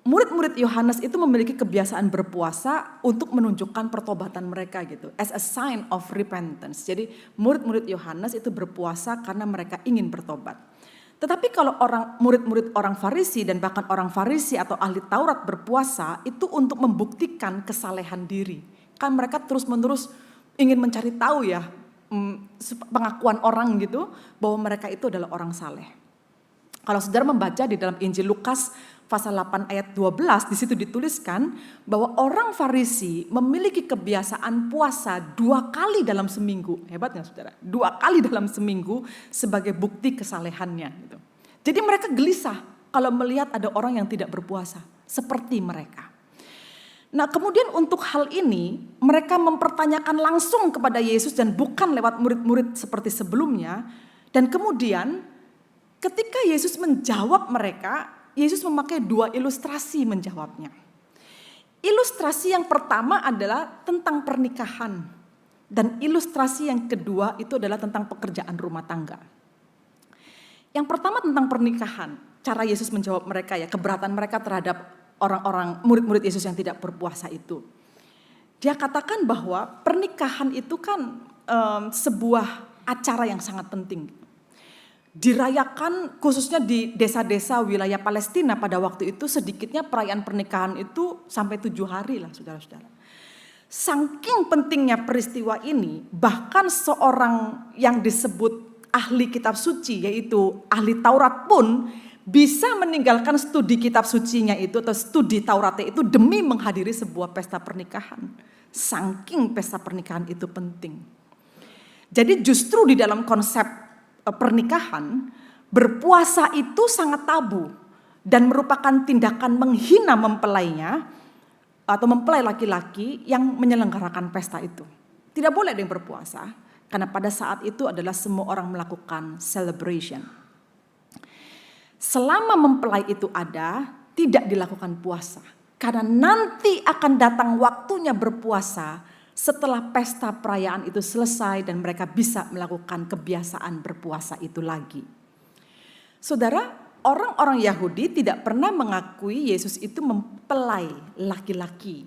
S1: Murid-murid Yohanes itu memiliki kebiasaan berpuasa untuk menunjukkan pertobatan mereka gitu. As a sign of repentance. Jadi murid-murid Yohanes itu berpuasa karena mereka ingin bertobat. Tetapi kalau murid-murid orang Farisi dan bahkan orang Farisi atau ahli Taurat berpuasa itu untuk membuktikan kesalehan diri. Kan mereka terus-menerus ingin mencari tahu ya pengakuan orang gitu bahwa mereka itu adalah orang saleh. Kalau saudara membaca di dalam Injil Lukas pasal 8 ayat 12 di situ dituliskan bahwa orang Farisi memiliki kebiasaan puasa 2 kali dalam seminggu. Hebat nggak saudara? 2 kali dalam seminggu sebagai bukti kesalehannya. Gitu. Jadi mereka gelisah kalau melihat ada orang yang tidak berpuasa seperti mereka. Nah kemudian untuk hal ini mereka mempertanyakan langsung kepada Yesus dan bukan lewat murid-murid seperti sebelumnya. Dan kemudian ketika Yesus menjawab mereka, Yesus memakai 2 ilustrasi menjawabnya. Ilustrasi yang pertama adalah tentang pernikahan. Dan ilustrasi yang kedua itu adalah tentang pekerjaan rumah tangga. Yang pertama tentang pernikahan. Cara Yesus menjawab mereka ya, keberatan mereka terhadap orang-orang murid-murid Yesus yang tidak berpuasa itu. Dia katakan bahwa pernikahan itu kan sebuah acara yang sangat penting. Dirayakan khususnya di desa-desa wilayah Palestina pada waktu itu sedikitnya perayaan pernikahan itu sampai 7 hari lah saudara-saudara. Saking pentingnya peristiwa ini bahkan seorang yang disebut ahli kitab suci yaitu ahli Taurat pun bisa meninggalkan studi kitab sucinya itu atau studi Tauratnya itu demi menghadiri sebuah pesta pernikahan. Saking pesta pernikahan itu penting. Jadi justru di dalam konsep pernikahan, berpuasa itu sangat tabu dan merupakan tindakan menghina mempelainya atau mempelai laki-laki yang menyelenggarakan pesta itu. Tidak boleh ada yang berpuasa, karena pada saat itu adalah semua orang melakukan celebration. Selama mempelai itu ada, tidak dilakukan puasa. Karena nanti akan datang waktunya berpuasa setelah pesta perayaan itu selesai dan mereka bisa melakukan kebiasaan berpuasa itu lagi. Saudara, orang-orang Yahudi tidak pernah mengakui Yesus itu mempelai laki-laki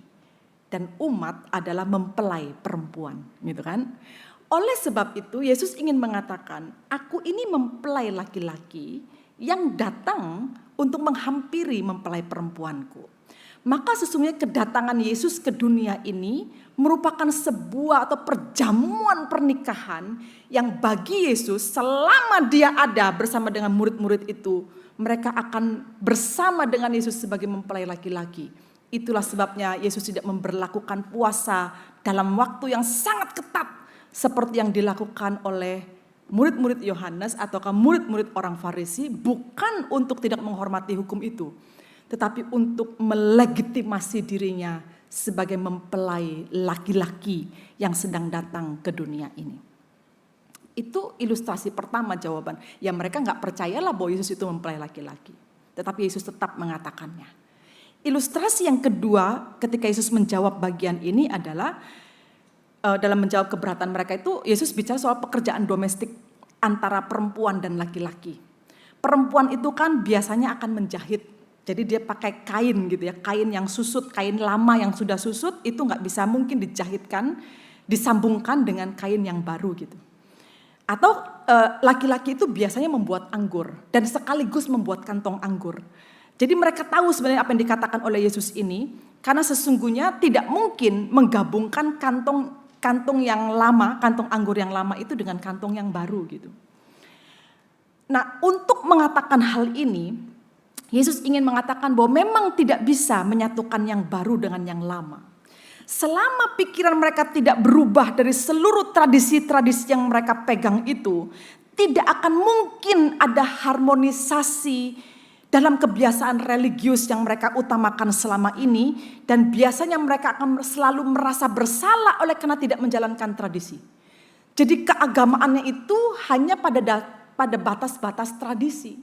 S1: dan umat adalah mempelai perempuan, gitu kan? Oleh sebab itu Yesus ingin mengatakan, aku ini mempelai laki-laki yang datang untuk menghampiri mempelai perempuanku. Maka sesungguhnya kedatangan Yesus ke dunia ini merupakan sebuah atau perjamuan pernikahan yang bagi Yesus selama dia ada bersama dengan murid-murid itu, mereka akan bersama dengan Yesus sebagai mempelai laki-laki. Itulah sebabnya Yesus tidak memberlakukan puasa dalam waktu yang sangat ketat seperti yang dilakukan oleh murid-murid Yohanes ataukah murid-murid orang Farisi, bukan untuk tidak menghormati hukum itu, tetapi untuk melegitimasi dirinya sebagai mempelai laki-laki yang sedang datang ke dunia ini. Itu ilustrasi pertama jawaban. Ya mereka gak percayalah bahwa Yesus itu mempelai laki-laki. Tetapi Yesus tetap mengatakannya. Ilustrasi yang kedua ketika Yesus menjawab bagian ini adalah dalam menjawab keberatan mereka itu Yesus bicara soal pekerjaan domestik antara perempuan dan laki-laki. Perempuan itu kan biasanya akan menjahit. Jadi dia pakai kain gitu ya, kain yang susut, kain lama yang sudah susut itu nggak bisa mungkin dijahitkan, disambungkan dengan kain yang baru gitu. Atau laki-laki itu biasanya membuat anggur dan sekaligus membuat kantong anggur. Jadi mereka tahu sebenarnya apa yang dikatakan oleh Yesus ini, karena sesungguhnya tidak mungkin menggabungkan kantong yang lama, kantong anggur yang lama itu dengan kantong yang baru gitu. Nah, untuk mengatakan hal ini, Yesus ingin mengatakan bahwa memang tidak bisa menyatukan yang baru dengan yang lama. Selama pikiran mereka tidak berubah dari seluruh tradisi-tradisi yang mereka pegang itu, tidak akan mungkin ada harmonisasi dalam kebiasaan religius yang mereka utamakan selama ini, dan biasanya mereka akan selalu merasa bersalah oleh karena tidak menjalankan tradisi. Jadi keagamaannya itu hanya pada batas-batas tradisi.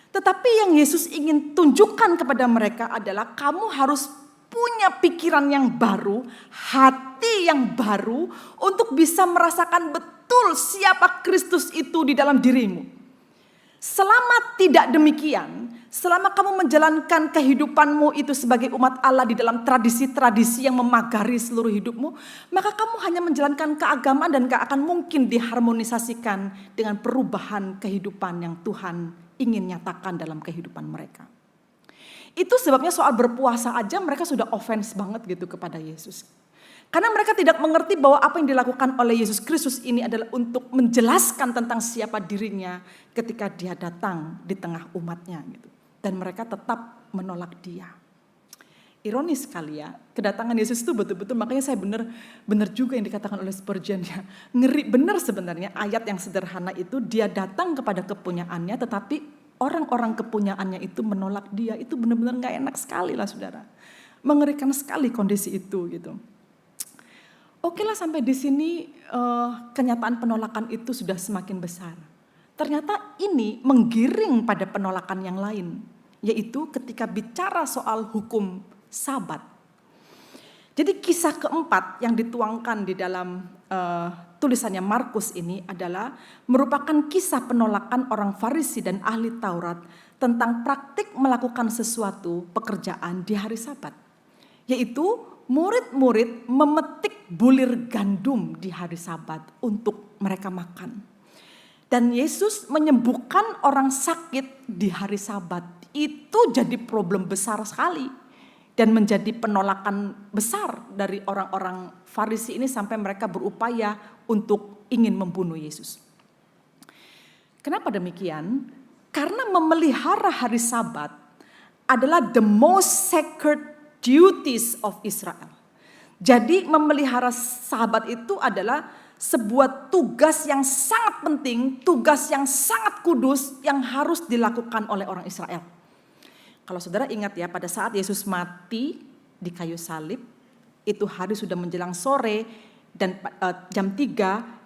S1: Tetapi yang Yesus ingin tunjukkan kepada mereka adalah kamu harus punya pikiran yang baru, hati yang baru untuk bisa merasakan betul siapa Kristus itu di dalam dirimu. Selama tidak demikian, selama kamu menjalankan kehidupanmu itu sebagai umat Allah di dalam tradisi-tradisi yang memagari seluruh hidupmu, maka kamu hanya menjalankan keagamaan dan gak akan mungkin diharmonisasikan dengan perubahan kehidupan yang Tuhan ingin nyatakan dalam kehidupan mereka. Itu sebabnya soal berpuasa aja mereka sudah offense banget gitu kepada Yesus. Karena mereka tidak mengerti bahwa apa yang dilakukan oleh Yesus Kristus ini adalah untuk menjelaskan tentang siapa dirinya ketika dia datang di tengah umatnya gitu. Dan mereka tetap menolak dia. Ironis sekali ya, kedatangan Yesus itu betul-betul, makanya saya benar juga yang dikatakan oleh Spurgeon ya. Ngeri benar sebenarnya ayat yang sederhana itu, dia datang kepada kepunyaannya tetapi orang-orang kepunyaannya itu menolak dia. Itu benar-benar gak enak sekali lah saudara. Mengerikan sekali kondisi itu gitu. Oke lah sampai di sini kenyataan penolakan itu sudah semakin besar. Ternyata ini menggiring pada penolakan yang lain. Yaitu ketika bicara soal hukum Sabat. Jadi kisah keempat yang dituangkan di dalam tulisannya Markus ini adalah merupakan kisah penolakan orang Farisi dan ahli Taurat tentang praktik melakukan sesuatu pekerjaan di hari Sabat. Yaitu murid-murid memetik bulir gandum di hari Sabat untuk mereka makan. Dan Yesus menyembuhkan orang sakit di hari Sabat. Itu jadi problem besar sekali. Dan menjadi penolakan besar dari orang-orang Farisi ini sampai mereka berupaya untuk ingin membunuh Yesus. Kenapa demikian? Karena memelihara hari Sabat adalah the most sacred duties of Israel. Jadi memelihara Sabat itu adalah sebuah tugas yang sangat penting, tugas yang sangat kudus yang harus dilakukan oleh orang Israel. Kalau saudara ingat ya, pada saat Yesus mati di kayu salib. Itu hari sudah menjelang sore dan jam 3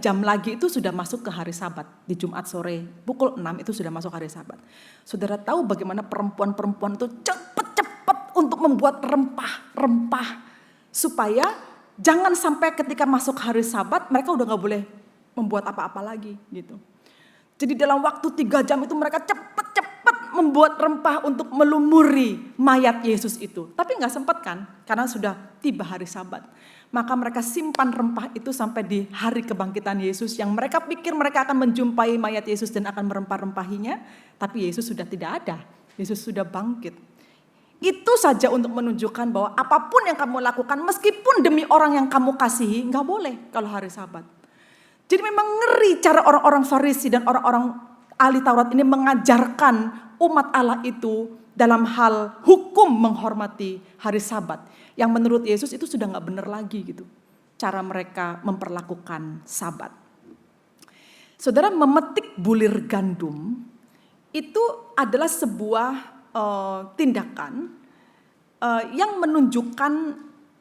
S1: jam lagi itu sudah masuk ke hari Sabat. Di Jumat sore pukul 6 itu sudah masuk hari Sabat. Saudara tahu bagaimana perempuan-perempuan itu cepat-cepat untuk membuat rempah-rempah supaya jangan sampai ketika masuk hari Sabat mereka udah gak boleh membuat apa-apa lagi gitu. Jadi dalam waktu 3 jam itu mereka cepat-cepat membuat rempah untuk melumuri mayat Yesus itu. Tapi gak sempat kan, karena sudah tiba hari Sabat. Maka mereka simpan rempah itu sampai di hari kebangkitan Yesus yang mereka pikir mereka akan menjumpai mayat Yesus dan akan merempah-rempahinya. Tapi Yesus sudah tidak ada, Yesus sudah bangkit. Itu saja untuk menunjukkan bahwa apapun yang kamu lakukan meskipun demi orang yang kamu kasihi gak boleh kalau hari Sabat. Jadi memang ngeri cara orang-orang Farisi dan orang-orang ahli Taurat ini mengajarkan umat Allah itu dalam hal hukum menghormati hari Sabat. Yang menurut Yesus itu sudah gak benar lagi gitu. Cara mereka memperlakukan Sabat. Saudara, memetik bulir gandum itu adalah sebuah tindakan yang menunjukkan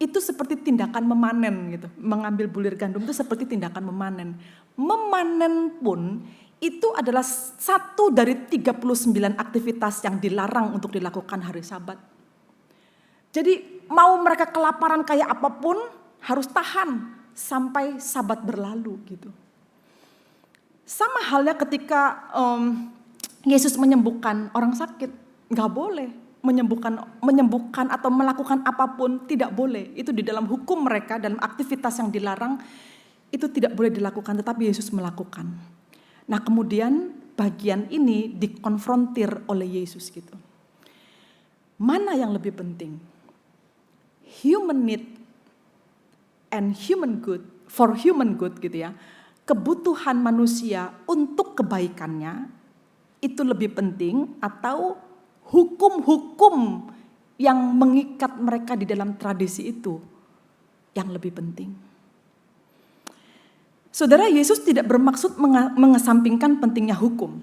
S1: itu seperti tindakan memanen gitu. Mengambil bulir gandum itu seperti tindakan memanen. Memanen pun itu adalah satu dari 39 aktivitas yang dilarang untuk dilakukan hari Sabat. Jadi mau mereka kelaparan kayak apapun harus tahan sampai Sabat berlalu gitu. Sama halnya ketika Yesus menyembuhkan orang sakit, gak boleh. Menyembuhkan atau melakukan apapun tidak boleh. Itu di dalam hukum mereka, dalam aktivitas yang dilarang itu tidak boleh dilakukan, tetapi Yesus melakukan. Nah kemudian bagian ini dikonfrontir oleh Yesus gitu. Mana yang lebih penting? Human need and human good, for human good gitu ya. Kebutuhan manusia untuk kebaikannya itu lebih penting atau hukum-hukum yang mengikat mereka di dalam tradisi itu yang lebih penting. Saudara, Yesus tidak bermaksud mengesampingkan pentingnya hukum.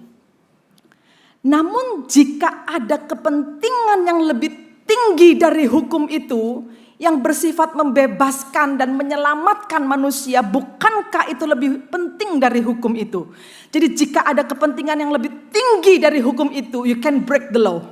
S1: Namun jika ada kepentingan yang lebih tinggi dari hukum itu, yang bersifat membebaskan dan menyelamatkan manusia, bukankah itu lebih penting dari hukum itu? Jadi jika ada kepentingan yang lebih tinggi dari hukum itu, you can break the law.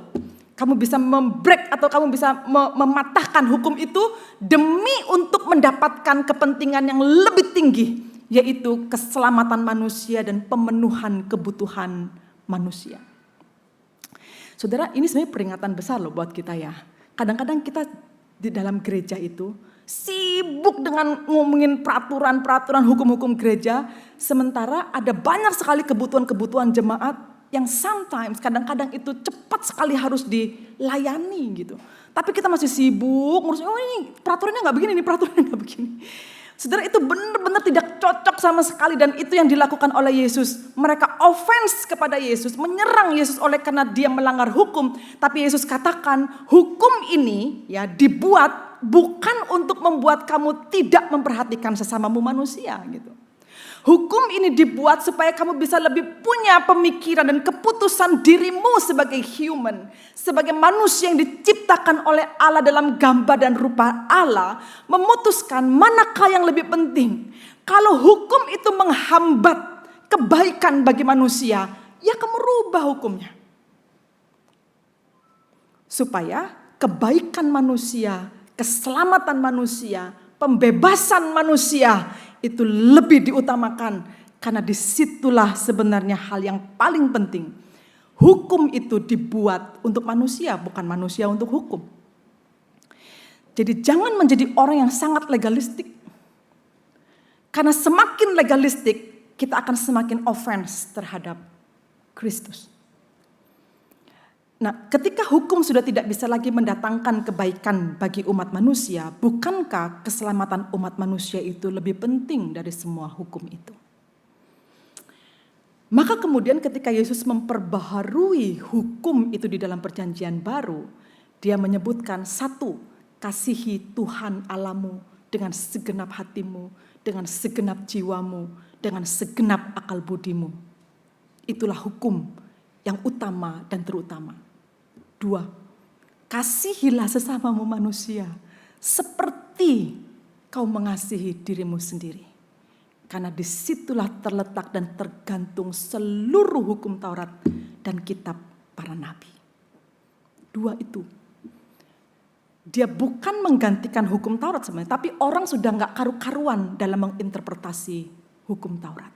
S1: Kamu bisa membreak atau kamu bisa mematahkan hukum itu demi untuk mendapatkan kepentingan yang lebih tinggi, yaitu keselamatan manusia dan pemenuhan kebutuhan manusia. Saudara, ini sebenarnya peringatan besar loh buat kita ya. Kadang-kadang kita di dalam gereja itu sibuk dengan ngomongin peraturan-peraturan hukum-hukum gereja, sementara ada banyak sekali kebutuhan-kebutuhan jemaat yang sometimes kadang-kadang itu cepat sekali harus dilayani gitu. Tapi kita masih sibuk ngurus, oh ini peraturannya nggak begini, ini peraturannya nggak begini. Saudara, itu benar-benar tidak cocok sama sekali dan itu yang dilakukan oleh Yesus. Mereka offense kepada Yesus, menyerang Yesus oleh karena dia melanggar hukum. Tapi Yesus katakan hukum ini ya dibuat bukan untuk membuat kamu tidak memperhatikan sesamamu manusia gitu. Hukum ini dibuat supaya kamu bisa lebih punya pemikiran dan keputusan dirimu sebagai human. Sebagai manusia yang diciptakan oleh Allah dalam gambar dan rupa Allah. Memutuskan manakah yang lebih penting. Kalau hukum itu menghambat kebaikan bagi manusia, ya kamu rubah hukumnya. Supaya kebaikan manusia, keselamatan manusia, pembebasan manusia itu lebih diutamakan, karena disitulah sebenarnya hal yang paling penting. Hukum itu dibuat untuk manusia, bukan manusia untuk hukum. Jadi jangan menjadi orang yang sangat legalistik. Karena semakin legalistik, kita akan semakin offense terhadap Kristus. Nah, ketika hukum sudah tidak bisa lagi mendatangkan kebaikan bagi umat manusia, bukankah keselamatan umat manusia itu lebih penting dari semua hukum itu? Maka kemudian ketika Yesus memperbaharui hukum itu di dalam perjanjian baru, dia menyebutkan satu, kasihi Tuhan Allahmu dengan segenap hatimu, dengan segenap jiwamu, dengan segenap akal budimu. Itulah hukum yang utama dan terutama. 2, kasihilah sesamamu manusia seperti kau mengasihi dirimu sendiri. Karena disitulah terletak dan tergantung seluruh hukum Taurat dan kitab para nabi. Dua itu. Dia bukan menggantikan hukum Taurat sebenarnya, tapi orang sudah gak karu-karuan dalam menginterpretasi hukum Taurat.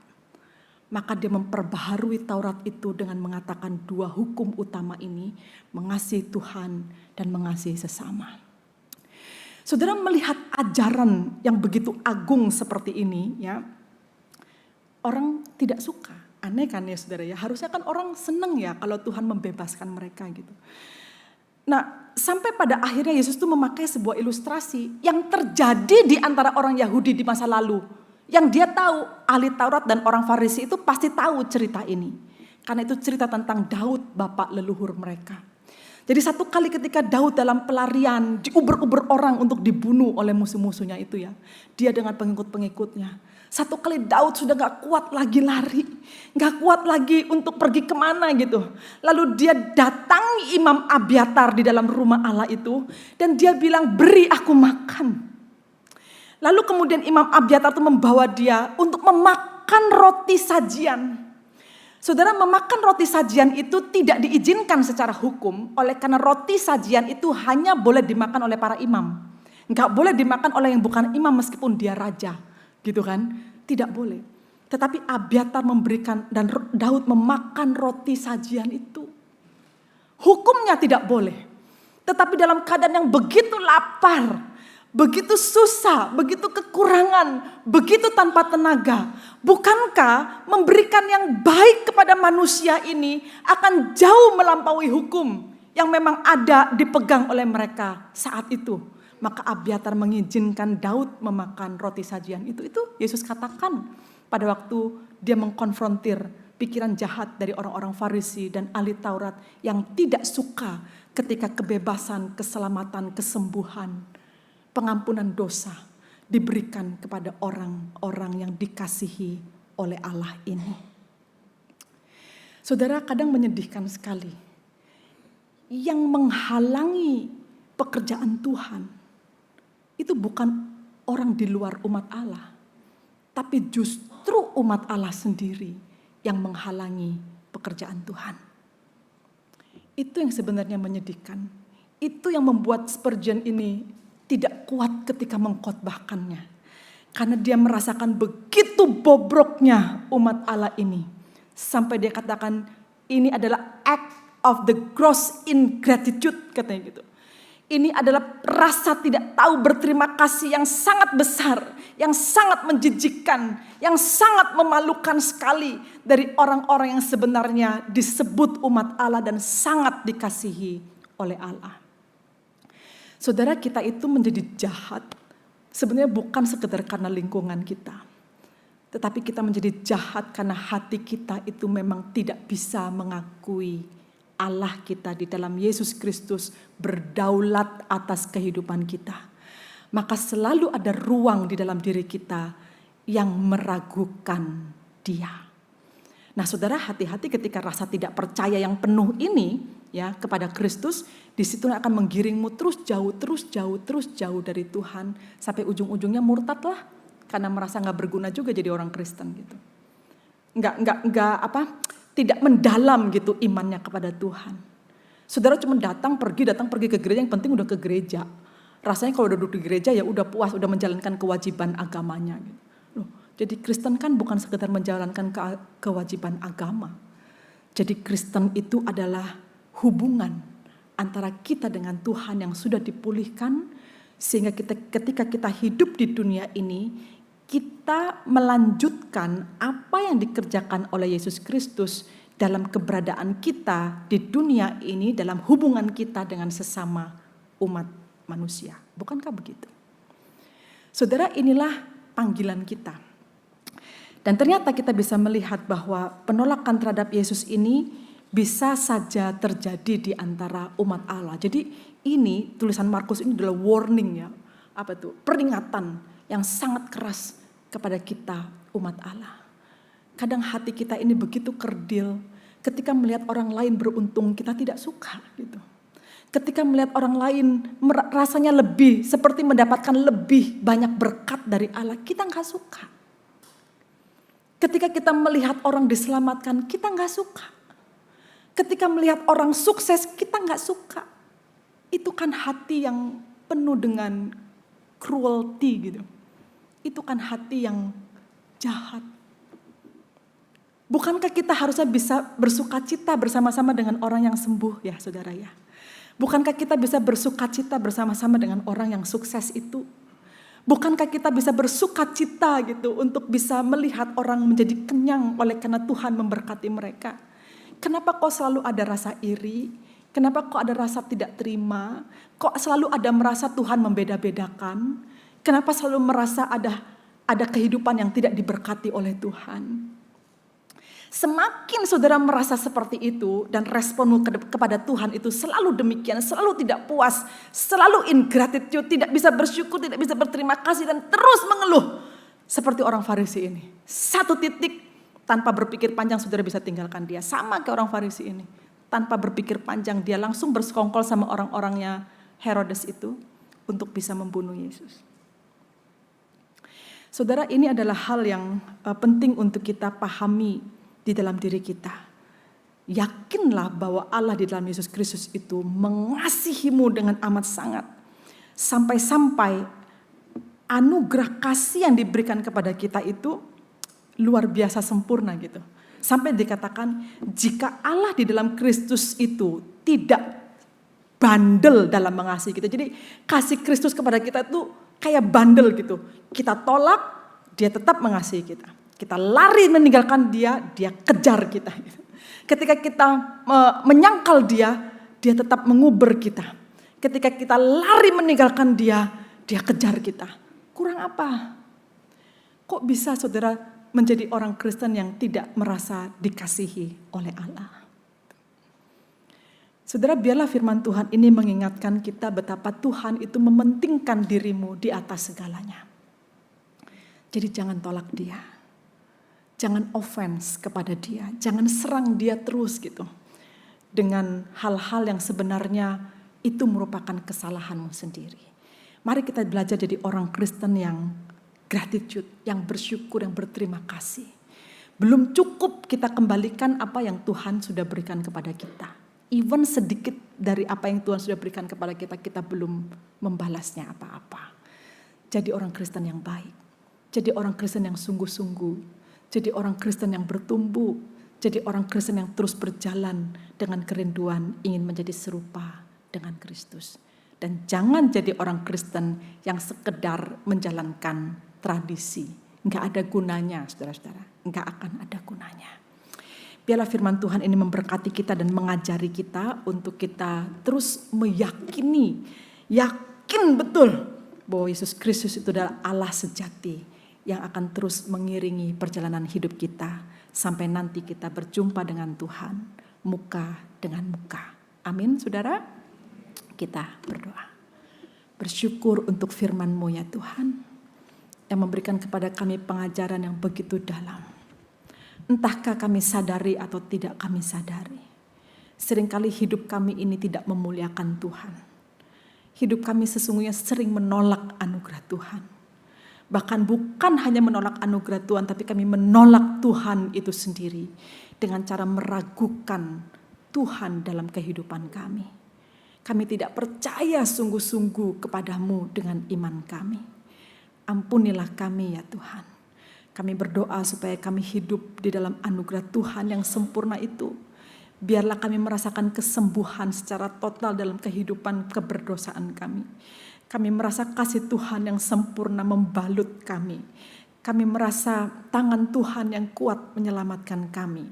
S1: Maka dia memperbaharui Taurat itu dengan mengatakan dua hukum utama ini, mengasihi Tuhan dan mengasihi sesama. Saudara melihat ajaran yang begitu agung seperti ini, ya, orang tidak suka. Aneh kan ya saudara ya, harusnya kan orang senang ya kalau Tuhan membebaskan mereka gitu. Nah, sampai pada akhirnya Yesus itu memakai sebuah ilustrasi yang terjadi di antara orang Yahudi di masa lalu. Yang dia tahu, ahli Taurat dan orang Farisi itu pasti tahu cerita ini. Karena itu cerita tentang Daud, bapak leluhur mereka. Jadi satu kali ketika Daud dalam pelarian, diuber-uber orang untuk dibunuh oleh musuh-musuhnya itu ya. Dia dengan pengikut-pengikutnya. Satu kali Daud sudah gak kuat lagi lari. Gak kuat lagi untuk pergi kemana gitu. Lalu dia datangi Imam Abiatar di dalam rumah Allah itu. Dan dia bilang, beri aku makan. Lalu kemudian Imam Abiatar itu membawa dia untuk memakan roti sajian. Saudara, memakan roti sajian itu tidak diizinkan secara hukum. Oleh karena roti sajian itu hanya boleh dimakan oleh para imam. Gak boleh dimakan oleh yang bukan imam meskipun dia raja. Gitu kan, tidak boleh. Tetapi Abiatar memberikan dan Daud memakan roti sajian itu. Hukumnya tidak boleh. Tetapi dalam keadaan yang begitu lapar, begitu susah, begitu kekurangan, begitu tanpa tenaga. Bukankah memberikan yang baik kepada manusia ini akan jauh melampaui hukum yang memang ada dipegang oleh mereka saat itu. Maka Abiatar mengizinkan Daud memakan roti sajian itu. Itu Yesus katakan pada waktu dia mengkonfrontir pikiran jahat dari orang-orang Farisi dan ahli Taurat yang tidak suka ketika kebebasan, keselamatan, kesembuhan, pengampunan dosa diberikan kepada orang-orang yang dikasihi oleh Allah ini. Saudara, kadang menyedihkan sekali. Yang menghalangi pekerjaan Tuhan itu bukan orang di luar umat Allah, tapi justru umat Allah sendiri yang menghalangi pekerjaan Tuhan. Itu yang sebenarnya menyedihkan. Itu yang membuat Spurgeon ini tidak kuat ketika mengkhotbahkannya. Karena dia merasakan begitu bobroknya umat Allah ini. Sampai dia katakan ini adalah act of the gross ingratitude, katanya gitu. Ini adalah rasa tidak tahu berterima kasih yang sangat besar, yang sangat menjijikkan, yang sangat memalukan sekali dari orang-orang yang sebenarnya disebut umat Allah dan sangat dikasihi oleh Allah. Saudara, kita itu menjadi jahat sebenarnya bukan sekedar karena lingkungan kita. Tetapi kita menjadi jahat karena hati kita itu memang tidak bisa mengakui Allah kita di dalam Yesus Kristus berdaulat atas kehidupan kita. Maka selalu ada ruang di dalam diri kita yang meragukan Dia. Nah, saudara, hati-hati ketika rasa tidak percaya yang penuh ini ya kepada Kristus, di situ akan menggiringmu terus jauh dari Tuhan sampai ujung-ujungnya murtad lah karena merasa nggak berguna juga jadi orang Kristen gitu. Tidak mendalam gitu imannya kepada Tuhan. Saudara cuma datang pergi ke gereja, yang penting udah ke gereja. Rasanya kalau udah duduk di gereja ya udah puas, udah menjalankan kewajiban agamanya gitu. Loh, jadi Kristen kan bukan sekedar menjalankan kewajiban agama. Jadi Kristen itu adalah hubungan antara kita dengan Tuhan yang sudah dipulihkan, sehingga ketika kita hidup di dunia ini, kita melanjutkan apa yang dikerjakan oleh Yesus Kristus dalam keberadaan kita di dunia ini, dalam hubungan kita dengan sesama umat manusia. Bukankah begitu? Saudara, inilah panggilan kita. Dan ternyata kita bisa melihat bahwa penolakan terhadap Yesus ini bisa saja terjadi di antara umat Allah. Jadi ini tulisan Markus ini adalah warning ya, peringatan yang sangat keras kepada kita umat Allah. Kadang hati kita ini begitu kerdil ketika melihat orang lain beruntung, kita tidak suka gitu. Ketika melihat orang lain rasanya lebih, seperti mendapatkan lebih banyak berkat dari Allah, kita gak suka. Ketika kita melihat orang diselamatkan, kita gak suka. Ketika melihat orang sukses, kita gak suka. Itu kan hati yang penuh dengan cruelty gitu. Itu kan hati yang jahat. Bukankah kita harusnya bisa bersukacita bersama-sama dengan orang yang sembuh ya saudara ya? Bukankah kita bisa bersukacita bersama-sama dengan orang yang sukses itu? Bukankah kita bisa bersukacita gitu untuk bisa melihat orang menjadi kenyang oleh karena Tuhan memberkati mereka? Kenapa kok selalu ada rasa iri? Kenapa kok ada rasa tidak terima? Kok selalu ada merasa Tuhan membeda-bedakan? Kenapa selalu merasa ada kehidupan yang tidak diberkati oleh Tuhan? Semakin saudara merasa seperti itu dan responmu kepada Tuhan itu selalu demikian, selalu tidak puas, selalu ingratitude, tidak bisa bersyukur, tidak bisa berterima kasih dan terus mengeluh. Seperti orang Farisi ini. Satu titik tanpa berpikir panjang saudara bisa tinggalkan dia. Sama kayak orang Farisi ini. Tanpa berpikir panjang dia langsung bersekongkol sama orang-orangnya Herodes itu untuk bisa membunuh Yesus. Saudara, ini adalah hal yang penting untuk kita pahami di dalam diri kita. Yakinlah bahwa Allah di dalam Yesus Kristus itu mengasihimu dengan amat sangat. Sampai-sampai anugerah kasih yang diberikan kepada kita itu luar biasa sempurna gitu. Sampai dikatakan jika Allah di dalam Kristus itu tidak bandel dalam mengasihi kita. Jadi kasih Kristus kepada kita itu kayak bandel gitu. Kita tolak, dia tetap mengasihi kita. Kita lari meninggalkan dia, dia kejar kita. Ketika kita menyangkal dia, dia tetap mengubur kita. Ketika kita lari meninggalkan dia, dia kejar kita. Kurang apa? Kok bisa saudara menjadi orang Kristen yang tidak merasa dikasihi oleh Allah? Saudara, biarlah firman Tuhan ini mengingatkan kita betapa Tuhan itu mementingkan dirimu di atas segalanya. Jadi jangan tolak dia. Jangan offense kepada dia, jangan serang dia terus gitu. Dengan hal-hal yang sebenarnya itu merupakan kesalahanmu sendiri. Mari kita belajar jadi orang Kristen yang gratitude, yang bersyukur, yang berterima kasih. Belum cukup kita kembalikan apa yang Tuhan sudah berikan kepada kita. Even sedikit dari apa yang Tuhan sudah berikan kepada kita, kita belum membalasnya apa-apa. Jadi orang Kristen yang baik, jadi orang Kristen yang sungguh-sungguh, jadi orang Kristen yang bertumbuh, jadi orang Kristen yang terus berjalan dengan kerinduan ingin menjadi serupa dengan Kristus. Dan jangan jadi orang Kristen yang sekedar menjalankan tradisi. Enggak ada gunanya saudara-saudara, enggak akan ada gunanya. Biarlah firman Tuhan ini memberkati kita dan mengajari kita untuk kita terus meyakini, yakin betul bahwa Yesus Kristus itu adalah Allah sejati yang akan terus mengiringi perjalanan hidup kita sampai nanti kita berjumpa dengan Tuhan muka dengan muka. Amin saudara. Kita berdoa. Bersyukur untuk firman-Mu ya Tuhan yang memberikan kepada kami pengajaran yang begitu dalam. Entahkah kami sadari atau tidak kami sadari. Seringkali hidup kami ini tidak memuliakan Tuhan. Hidup kami sesungguhnya sering menolak anugerah Tuhan. Bahkan bukan hanya menolak anugerah Tuhan, tapi kami menolak Tuhan itu sendiri dengan cara meragukan Tuhan dalam kehidupan kami. Kami tidak percaya sungguh-sungguh kepadamu dengan iman kami. Ampunilah kami ya Tuhan. Kami berdoa supaya kami hidup di dalam anugerah Tuhan yang sempurna itu. Biarlah kami merasakan kesembuhan secara total dalam kehidupan keberdosaan kami. Kami merasa kasih Tuhan yang sempurna membalut kami. Kami merasa tangan Tuhan yang kuat menyelamatkan kami.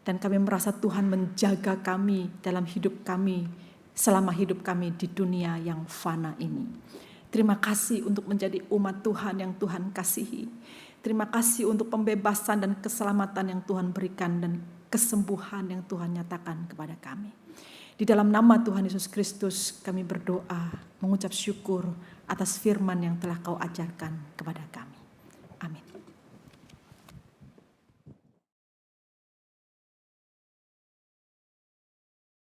S1: Dan kami merasa Tuhan menjaga kami dalam hidup kami selama hidup kami di dunia yang fana ini. Terima kasih untuk menjadi umat Tuhan yang Tuhan kasihi. Terima kasih untuk pembebasan dan keselamatan yang Tuhan berikan dan kesembuhan yang Tuhan nyatakan kepada kami. Di dalam nama Tuhan Yesus Kristus kami berdoa, mengucap syukur atas firman yang telah Kau ajarkan kepada kami. Amin.